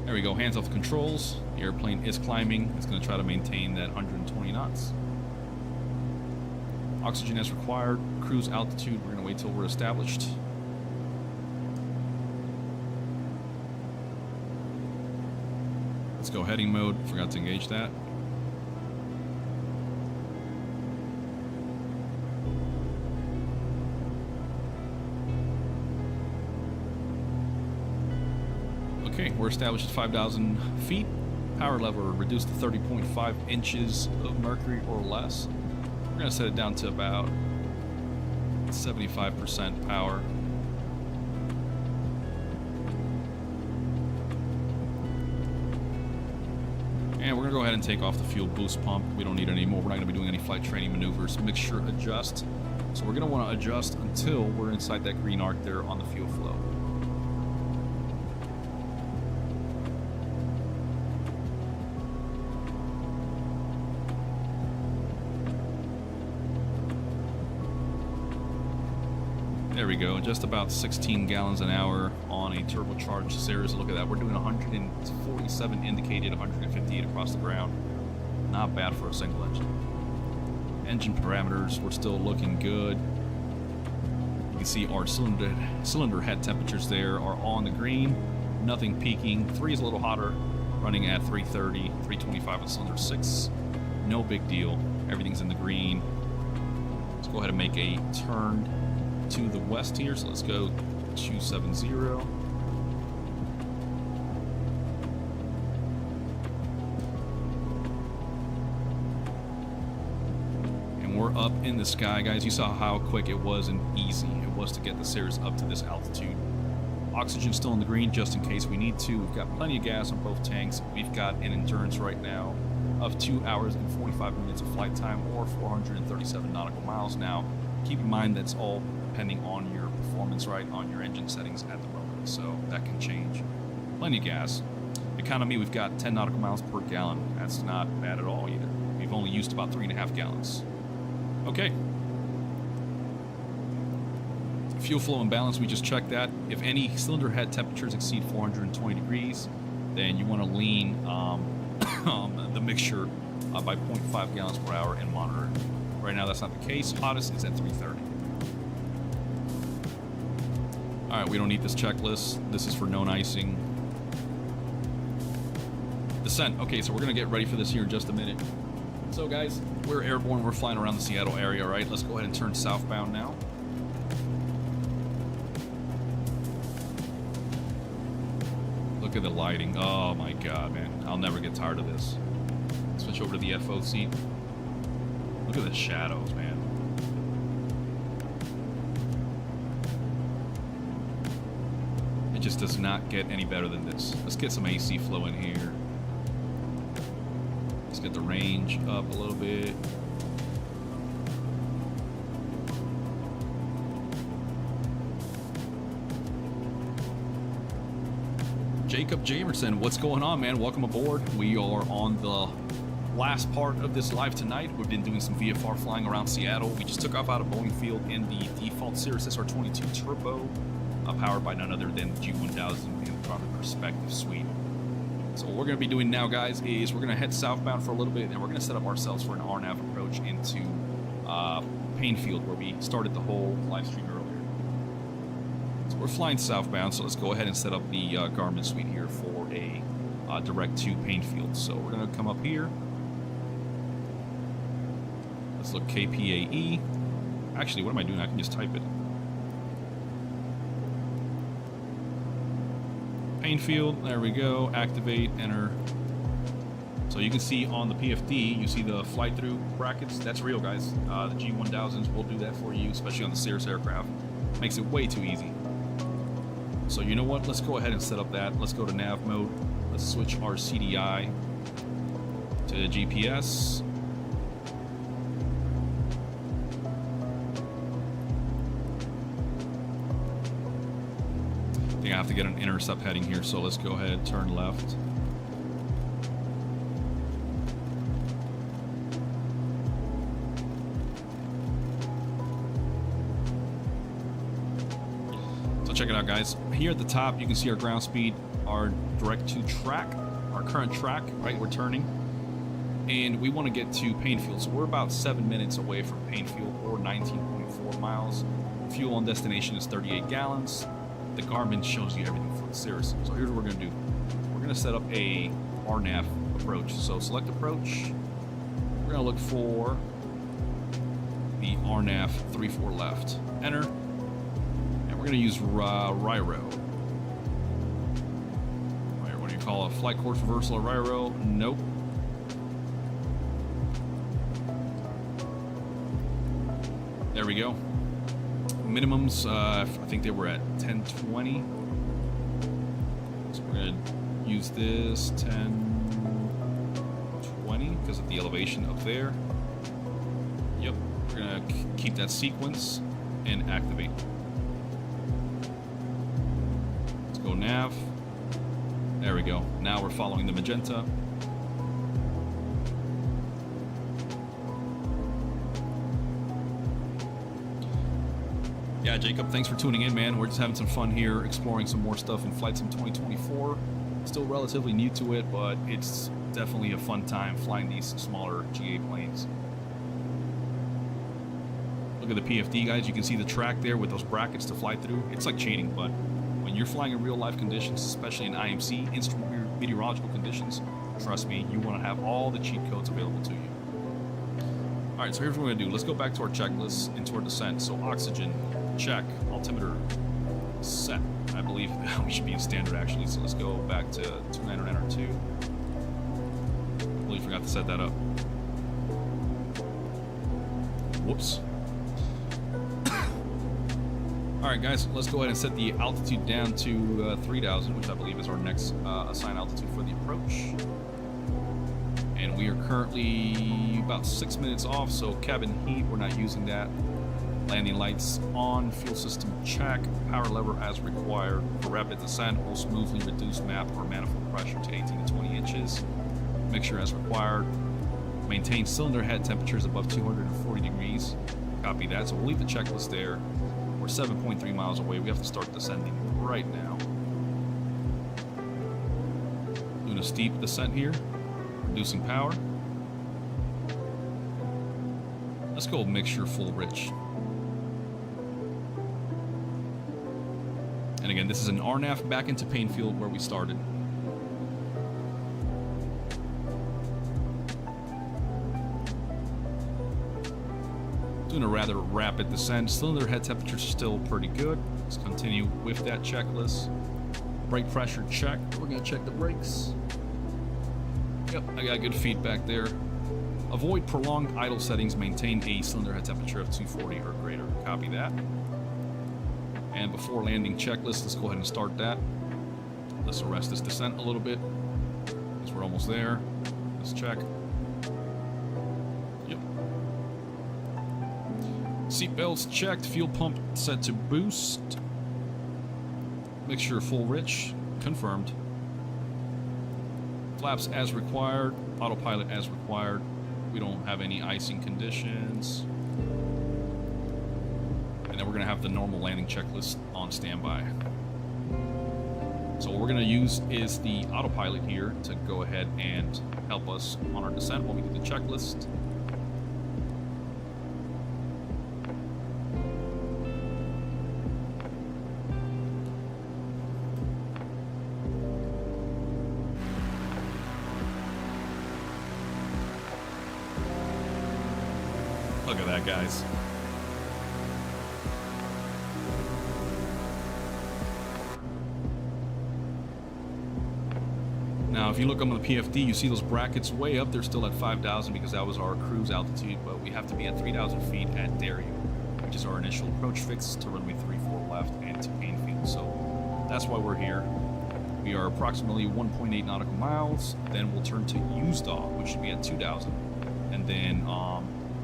There we go, hands off the controls. The airplane is climbing. It's going to try to maintain that 120 knots. Oxygen as required. Cruise altitude, we're going to wait till we're established. Let's go heading mode. Forgot to engage that. Okay, we're established at 5,000 feet. Power lever reduced to 30.5 inches of mercury or less. We're going to set it down to about 75% power. And we're going to go ahead and take off the fuel boost pump. We don't need it anymore. We're not going to be doing any flight training maneuvers. Mixture adjust. So we're going to want to adjust until we're inside that green arc there on the fuel flow. There we go, just about 16 gallons an hour on a turbocharged Cirrus. Look at that, we're doing 147 indicated, 158 across the ground. Not bad for a single engine. Engine parameters, we're still looking good. You can see our cylinder head temperatures there are all in the green. Nothing peaking. 3 is a little hotter, running at 330, 325 on cylinder 6. No big deal, everything's in the green. Let's go ahead and make a turn to the west here, so let's go 270. And we're up in the sky, guys. You saw how quick it was and easy it was to get the Cirrus up to this altitude. Oxygen still in the green just in case we need to. We've got plenty of gas on both tanks. We've got an endurance right now of 2 hours and 45 minutes of flight time, or 437 nautical miles. Now, keep in mind that's all depending on your performance, right, on your engine settings at the moment, so that can change. Plenty of gas. Economy, we've got 10 nautical miles per gallon. That's not bad at all either. We've only used about 3.5 gallons. Okay. Fuel flow and balance, we just checked that. If any cylinder head temperatures exceed 420 degrees, then you want to lean the mixture by 0.5 gallons per hour and monitor it. Right now that's not the case. Hottest is at 330. Alright, we don't need this checklist. This is for known icing. Descent. Okay, so we're going to get ready for this here in just a minute. So guys, we're airborne. We're flying around the Seattle area, right? Let's go ahead and turn southbound now. Look at the lighting. Oh my god, man. I'll never get tired of this. Switch over to the FO seat. Look at the shadows, man. It just does not get any better than this. Let's get some AC flow in here. Let's get the range up a little bit. Jacob Jamerson, what's going on, man? Welcome aboard. We are on the last part of this live tonight. We've been doing some VFR flying around Seattle. We just took off out of Boeing Field in the default Cirrus SR-22 Turbo, powered by none other than the G1000 in the front perspective suite. So what we're going to be doing now, guys, is we're going to head southbound for a little bit, and we're going to set up ourselves for an RNAV approach into Painfield, where we started the whole live stream earlier. So we're flying southbound, so let's go ahead and set up the Garmin suite here for a direct to Painfield. So we're going to come up here. Let's look KPAE. Actually, what am I doing? I can just type it. Painfield, there we go. Activate, enter. So you can see on the PFD, you see the flight through brackets. That's real, guys. The G1000s will do that for you, especially on the Cirrus aircraft. Makes it way too easy. So you know what? Let's go ahead and set up that. Let's go to nav mode. Let's switch our CDI to GPS. I think I have to get an intercept heading here, so let's go ahead, turn left. So check it out, guys. Here at the top, you can see our ground speed, our direct to track, our current track, right? We're turning. And we want to get to Painfield. So we're about 7 minutes away from Painfield, or 19.4 miles. Fuel on destination is 38 gallons. The Garmin shows you everything for the Cirrus. So here's what we're going to do. We're going to set up a RNAV approach. So select approach. We're going to look for the RNAV 34 left. Enter. And we're going to use RIRO. What do you call a flight course reversal or RIRO? Nope. There we go. Minimums, I think they were at 1020. So we're going to use this 1020 because of the elevation up there. Yep, we're going to keep that sequence and activate. Let's go nav. There we go. Now we're following the magenta. Yeah, Jacob, thanks for tuning in, man. We're just having some fun here, exploring some more stuff in Flight Sim 2024. Still relatively new to it, but it's definitely a fun time flying these smaller GA planes. Look at the PFD, guys. You can see the track there with those brackets to fly through. It's like cheating, but when you're flying in real-life conditions, especially in IMC, instrument meteorological conditions, trust me, you want to have all the cheat codes available to you. All right, so here's what we're going to do. Let's go back to our checklist into our descent. So oxygen, check. Altimeter, set. I believe we should be in standard, actually. So let's go back to 2902. I believe we forgot to set that up. Whoops. All right, guys, let's go ahead and set the altitude down to 3,000, which I believe is our next assigned altitude for the approach. And we are currently about 6 minutes off, so cabin heat, we're not using that. Landing lights on, fuel system check, power lever as required. For rapid descent, we'll smoothly reduce map or manifold pressure to 18 to 20 inches. Mixture as required. Maintain cylinder head temperatures above 240 degrees. Copy that, so we'll leave the checklist there. We're 7.3 miles away. We have to start descending right now. Doing a steep descent here. Reducing power. Let's go mixture full rich. And again, this is an RNAV back into Painfield where we started. Doing a rather rapid descent. Cylinder head temperature is still pretty good. Let's continue with that checklist. Brake pressure check. We're gonna check the brakes. Yep, I got good feedback there. Avoid prolonged idle settings. Maintain a cylinder head temperature of 240 or greater. Copy that. And before landing checklist, let's go ahead and start that. Let's arrest this descent a little bit, because we're almost there. Let's check. Yep. Seatbelts checked. Fuel pump set to boost. Mixture full rich. Confirmed. Flaps as required. Autopilot as required. We don't have any icing conditions. And then we're going to have the normal landing checklist on standby. So what we're going to use is the autopilot here to go ahead and help us on our descent while we do the checklist. Look at that, guys. Now, if you look on the PFD, you see those brackets way up. They're still at 5,000 because that was our cruise altitude, but we have to be at 3,000 feet at Darien, which is our initial approach fix to runway 34 left and to Painfield. So that's why we're here. We are approximately 1.8 nautical miles. Then we'll turn to Usedog, which should be at 2,000, and then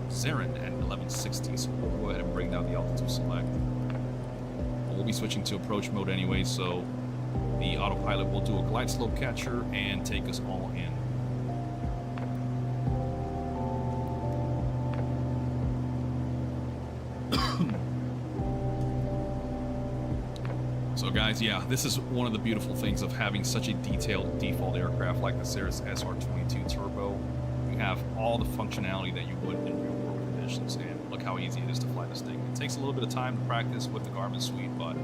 Zaren at 1160. So we'll go ahead and bring down the altitude select. We'll be switching to approach mode anyway, so the autopilot will do a glide slope catcher and take us all in. So guys, yeah, this is one of the beautiful things of having such a detailed default aircraft like the Cirrus SR22 Turbo. You have all the functionality that you would in real world conditions, and look how easy it is to fly this thing. It takes a little bit of time to practice with the Garmin suite, but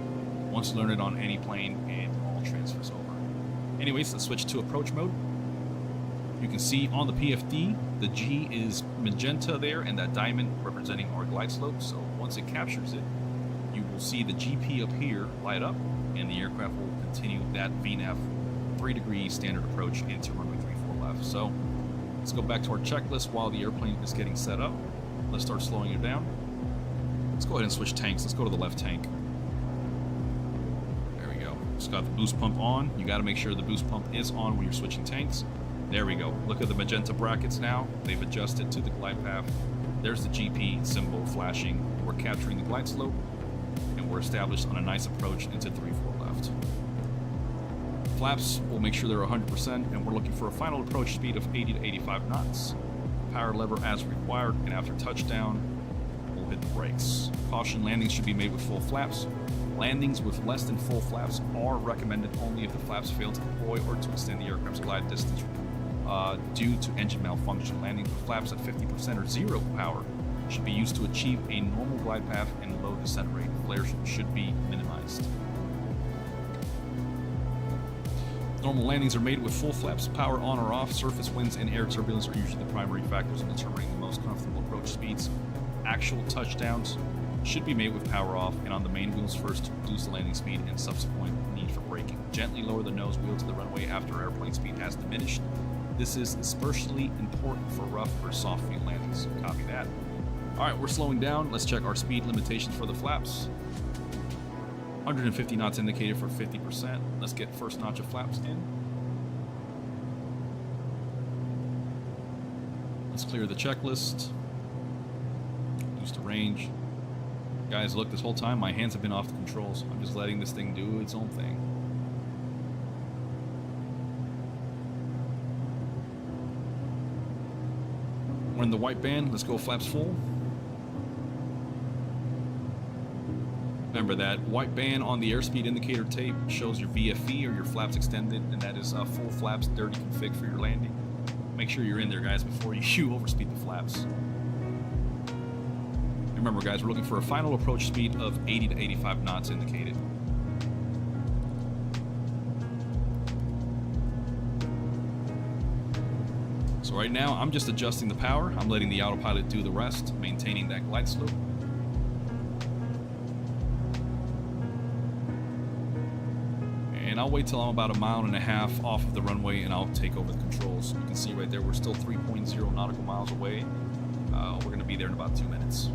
once you learn it on any plane, it all transfers over. Anyways, let's switch to approach mode. You can see on the PFD, the G is magenta there, and that diamond representing our glide slope. So once it captures it, you will see the GP up here light up, and the aircraft will continue that VNAV 3-degree standard approach into runway 34 left. So let's go back to our checklist while the airplane is getting set up. Let's start slowing it down. Let's go ahead and switch tanks. Let's go to the left tank. It's got the boost pump on. You got to make sure the boost pump is on when you're switching tanks. There we go. Look at the magenta brackets now. They've adjusted to the glide path. There's the GP symbol flashing. We're capturing the glide slope, and we're established on a nice approach into 3-4 left. Flaps, we'll make sure they're 100%, and we're looking for a final approach speed of 80 to 85 knots. Power lever as required, and after touchdown, we'll hit the brakes. Caution, landings should be made with full flaps. Landings with less than full flaps are recommended only if the flaps fail to deploy or to extend the aircraft's glide distance due to engine malfunction. Landings with flaps at 50% or zero power should be used to achieve a normal glide path and low descent rate. Flares should be minimized. Normal landings are made with full flaps, power on or off. Surface winds and air turbulence are usually the primary factors in determining the most comfortable approach speeds. Actual touchdowns should be made with power off and on the main wheels first to reduce the landing speed and subsequent need for braking. Gently lower the nose wheel to the runway after airplane speed has diminished. This is especially important for rough or soft field landings. Copy that. All right, we're slowing down. Let's check our speed limitations for the flaps. 150 knots indicated for 50%. Let's get first notch of flaps in. Let's clear the checklist. Boost the range. Guys, look, this whole time my hands have been off the controls. I'm just letting this thing do its own thing. We're in the white band. Let's go flaps full. Remember that white band on the airspeed indicator tape shows your VFE or your flaps extended, and that is full flaps, dirty config for your landing. Make sure you're in there, guys, before you overspeed the flaps. Remember guys, we're looking for a final approach speed of 80 to 85 knots indicated. So right now, I'm just adjusting the power. I'm letting the autopilot do the rest, maintaining that glide slope. And I'll wait till I'm about 1.5 miles off of the runway and I'll take over the controls. You can see right there, we're still 3.0 nautical miles away. We're gonna be there in about 2 minutes.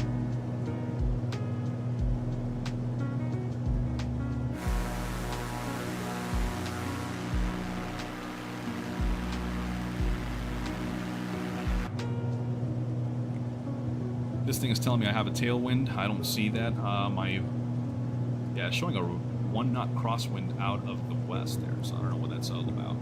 This thing is telling me I have a tailwind. I don't see that. Yeah, it's showing a 1 knot crosswind out of the west there, so I don't know what that's all about.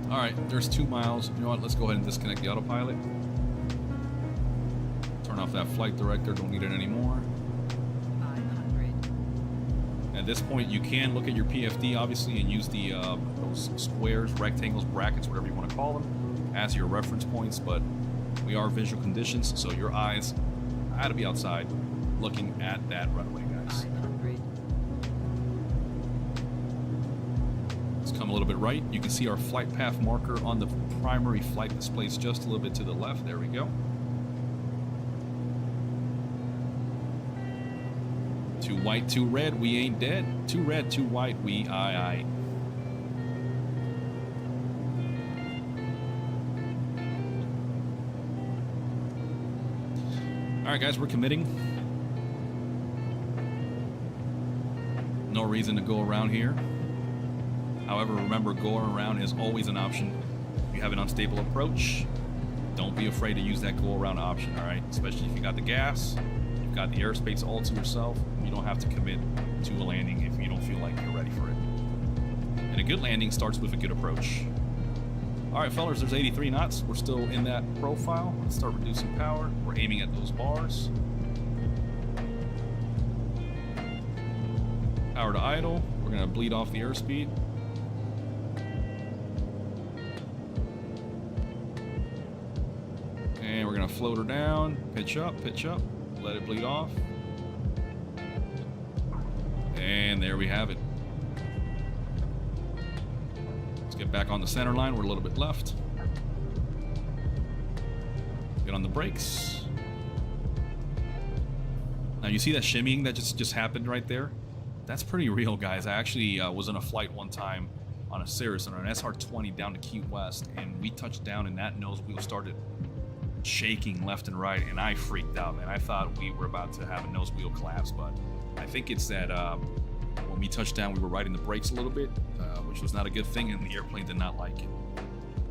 All right, there's 2 miles. You know what? Let's go ahead and disconnect the autopilot. Turn off that flight director. Don't need it anymore. 500. At this point, you can look at your PFD, obviously, and use the those squares, rectangles, brackets, whatever you want to call them, as your reference points. But we are visual conditions, so your eyes had to be outside looking at that runway, guys. 500. Come a little bit right. You can see our flight path marker on the primary flight displays just a little bit to the left. There we go. Too white, too red, we ain't dead. Too red, too white, we aye. All right, guys, we're committing. No reason to go around here. However, remember, going around is always an option. If you have an unstable approach, don't be afraid to use that go around option, all right? Especially if you got the gas, you've got the airspace all to yourself, you don't have to commit to a landing if you don't feel like you're ready for it. And a good landing starts with a good approach. All right, fellas, there's 83 knots. We're still in that profile. Let's start reducing power. We're aiming at those bars. Power to idle. We're gonna bleed off the airspeed. And we're gonna float her down, pitch up, let it bleed off. And there we have it. Let's get back on the center line. We're a little bit left. Get on the brakes. Now you see that shimmying that just happened right there? That's pretty real, guys. I actually was on a flight one time on a Cirrus on an SR-20 down to Key West, and we touched down and that nose wheel started shaking left and right, and I freaked out, man. I thought we were about to have a nose wheel collapse, but I think it's that when we touched down, we were riding the brakes a little bit, which was not a good thing, and the airplane did not like it.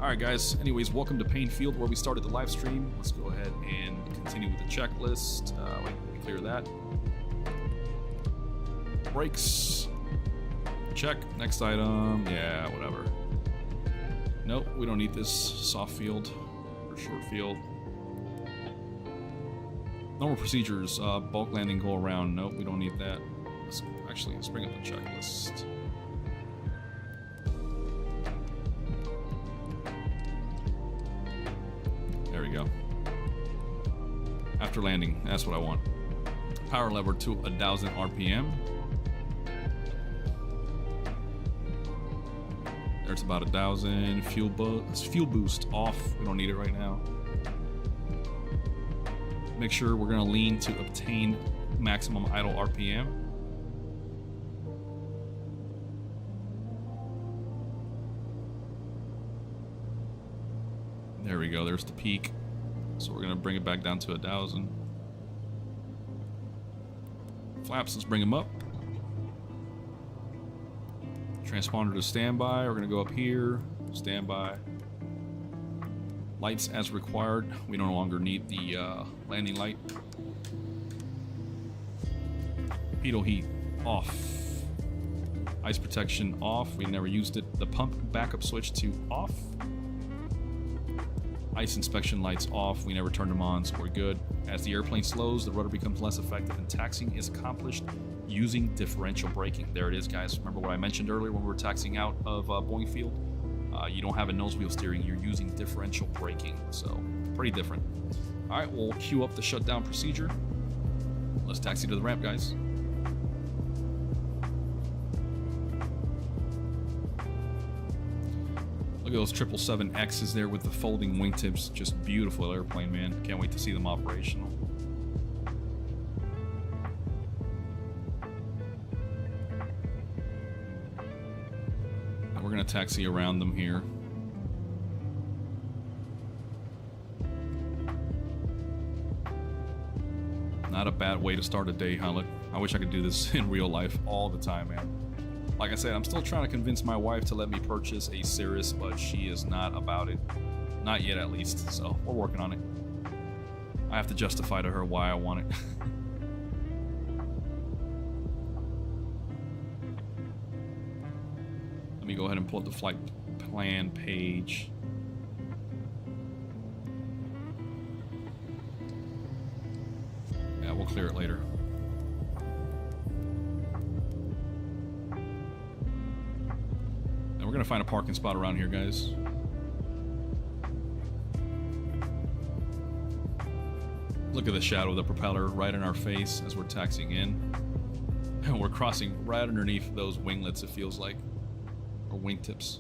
All right, guys. Anyways, welcome to Payne Field, where we started the live stream. Let's go ahead and continue with the checklist. Let me clear that. Brakes. Check. Next item. Yeah, whatever. Nope, we don't need this. Soft field or short field. Normal procedures, bulk landing, go around. Nope, we don't need that. Let's bring up the checklist. There we go. After landing, that's what I want. Power lever to 1,000 RPM. There's about 1,000. Fuel boost off. We don't need it right now. Make sure we're going to lean to obtain maximum idle RPM. There we go. There's the peak. So we're going to bring it back down to 1,000. Flaps, let's bring them up. Transponder to standby. We're going to go up here. Standby. Lights as required. We no longer need the landing light. Pitot heat off. Ice protection off. We never used it. The pump backup switch to off. Ice inspection lights off. We never turned them on, so we're good. As the airplane slows, the rudder becomes less effective, and taxiing is accomplished using differential braking. There it is, guys. Remember what I mentioned earlier when we were taxiing out of Boeing Field? You don't have a nose wheel steering. You're using differential braking, so pretty different. All right, we'll queue up the shutdown procedure. Let's taxi to the ramp, guys. Look at those 777Xs there with the folding wingtips. Just beautiful airplane, man. Can't wait to see them operational. And we're going to taxi around them here. Not a bad way to start a day, huh? Look, I wish I could do this in real life all the time, man. Like I said, I'm still trying to convince my wife to let me purchase a Cirrus, but she is not about it. Not yet, at least. So we're working on it. I have to justify to her why I want it. Let me go ahead and pull up the flight plan page. Yeah, we'll clear it later. We're gonna find a parking spot around here, guys. Look at the shadow of the propeller right in our face as we're taxiing in. And we're crossing right underneath those winglets, it feels like. Or wingtips.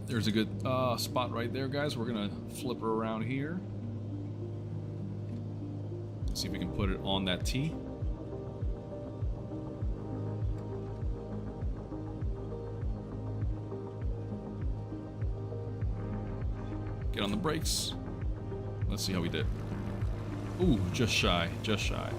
There's a good spot right there, guys. We're gonna flip her around here. See if we can put it on that T. Get on the brakes. Let's see how we did. Ooh, just shy, just shy.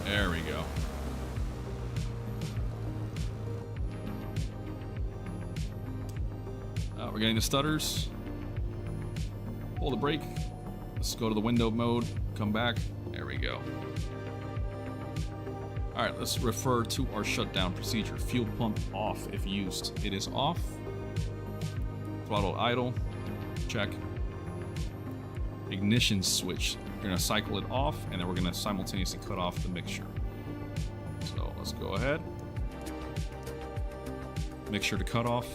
There we go. We're getting the stutters. Pull the brake. Let's go to the window mode. Come back. There we go. All right, let's refer to our shutdown procedure. Fuel pump off if used. It is off. Throttle idle. Check. Ignition switch. We're going to cycle it off, and then we're going to simultaneously cut off the mixture. So let's go ahead. Mixture to cut off.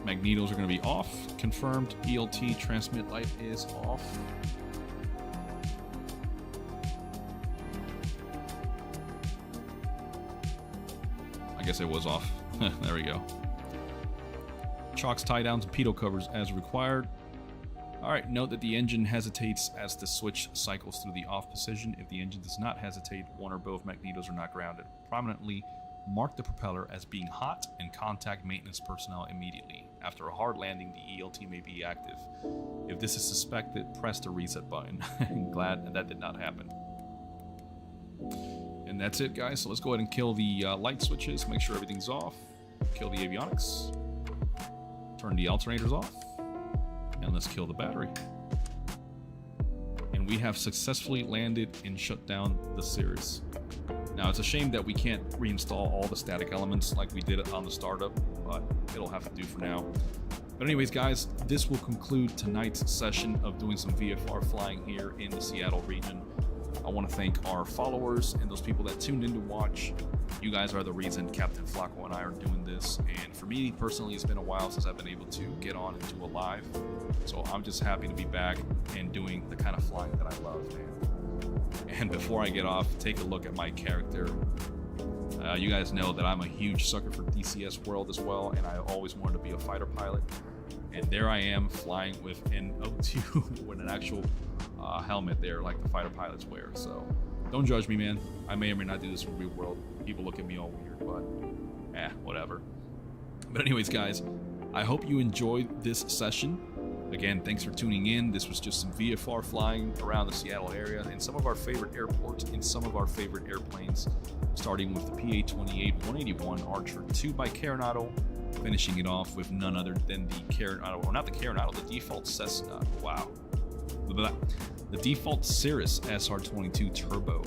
Magnetos are going to be off. Confirmed. ELT transmit light is off. I guess it was off. There we go. Chocks, tie downs, and pitot covers as required. Alright, note that the engine hesitates as the switch cycles through the off position. If the engine does not hesitate, one or both magnetos are not grounded. Prominently mark the propeller as being hot and contact maintenance personnel immediately. After a hard landing, the ELT may be active. If this is suspected, press the reset button. I'm glad that did not happen. And that's it, guys. So let's go ahead and kill the light switches, make sure everything's off. Kill the avionics. Turn the alternators off. And let's kill the battery. And we have successfully landed and shut down the Cirrus. Now, it's a shame that we can't reinstall all the static elements like we did on the startup, but it'll have to do for now. But anyways, guys, this will conclude tonight's session of doing some VFR flying here in the Seattle region. I want to thank our followers and those people that tuned in to watch. You guys are the reason Captain Flacco and I are doing this. And for me personally, it's been a while since I've been able to get on and do a live. So I'm just happy to be back and doing the kind of flying that I love, man. And before I get off, take a look at my character. You guys know that I'm a huge sucker for DCS world as well, and I always wanted to be a fighter pilot. And there I am flying with an O2 with an actual helmet there like the fighter pilots wear. So don't judge me, man. I may or may not do this in the real world. People look at me all weird, but whatever. But anyways, guys, I hope you enjoyed this session. Again, thanks for tuning in. This was just some VFR flying around the Seattle area in some of our favorite airports, in some of our favorite airplanes, starting with the PA-28-181 Archer 2 by Carenado, finishing it off with none other than the Carenado, or not the Carenado, the default Cessna, wow. The default Cirrus SR-22 Turbo.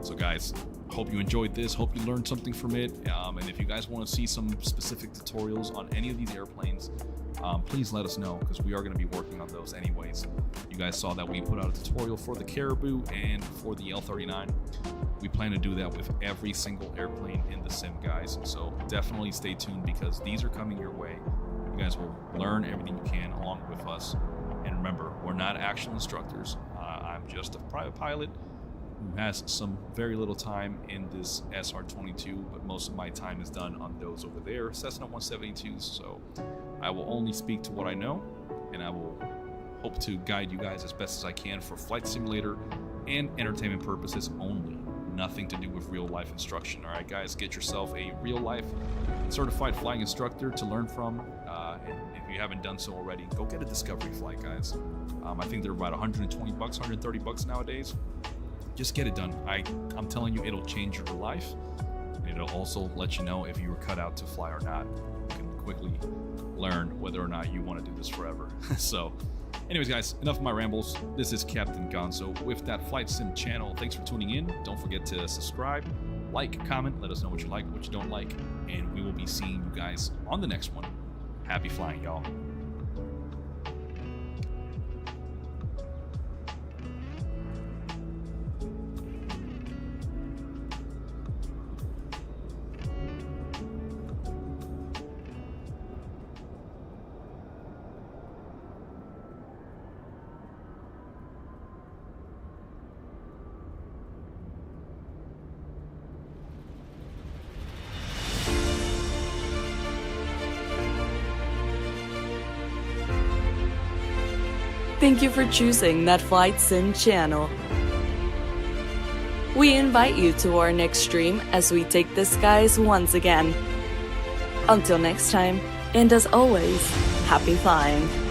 So guys, hope you enjoyed this, hope you learned something from it, and if you guys want to see some specific tutorials on any of these airplanes, please let us know, because we are going to be working on those anyways. You guys saw that we put out a tutorial for the Caribou and for the L-39. We plan to do that with every single airplane in the sim, guys, so definitely stay tuned, because these are coming your way. You guys will learn everything you can along with us, and remember, we're not actual instructors. I'm just a private pilot who has some very little time in this SR-22, but most of my time is done on those over there, Cessna 172s, so I will only speak to what I know, and I will hope to guide you guys as best as I can for flight simulator and entertainment purposes only. Nothing to do with real life instruction. All right, guys, get yourself a real life certified flying instructor to learn from, and if you haven't done so already, go get a Discovery flight, guys. I think they're about 120 bucks, 130 bucks nowadays. Just get it done. I'm telling you, it'll change your life, and it'll also let you know if you were cut out to fly or not. You can quickly learn whether or not you want to do this forever. So anyways, guys, enough of my rambles. This is Captain Gonzo with that Flight Sim channel. Thanks for tuning in. Don't forget to subscribe, like, comment, let us know what you like, what you don't like, and we will be seeing you guys on the next one. Happy flying, y'all. Thank you for choosing that Flight Sim channel. We invite you to our next stream as we take the skies once again. Until next time, and as always, happy flying.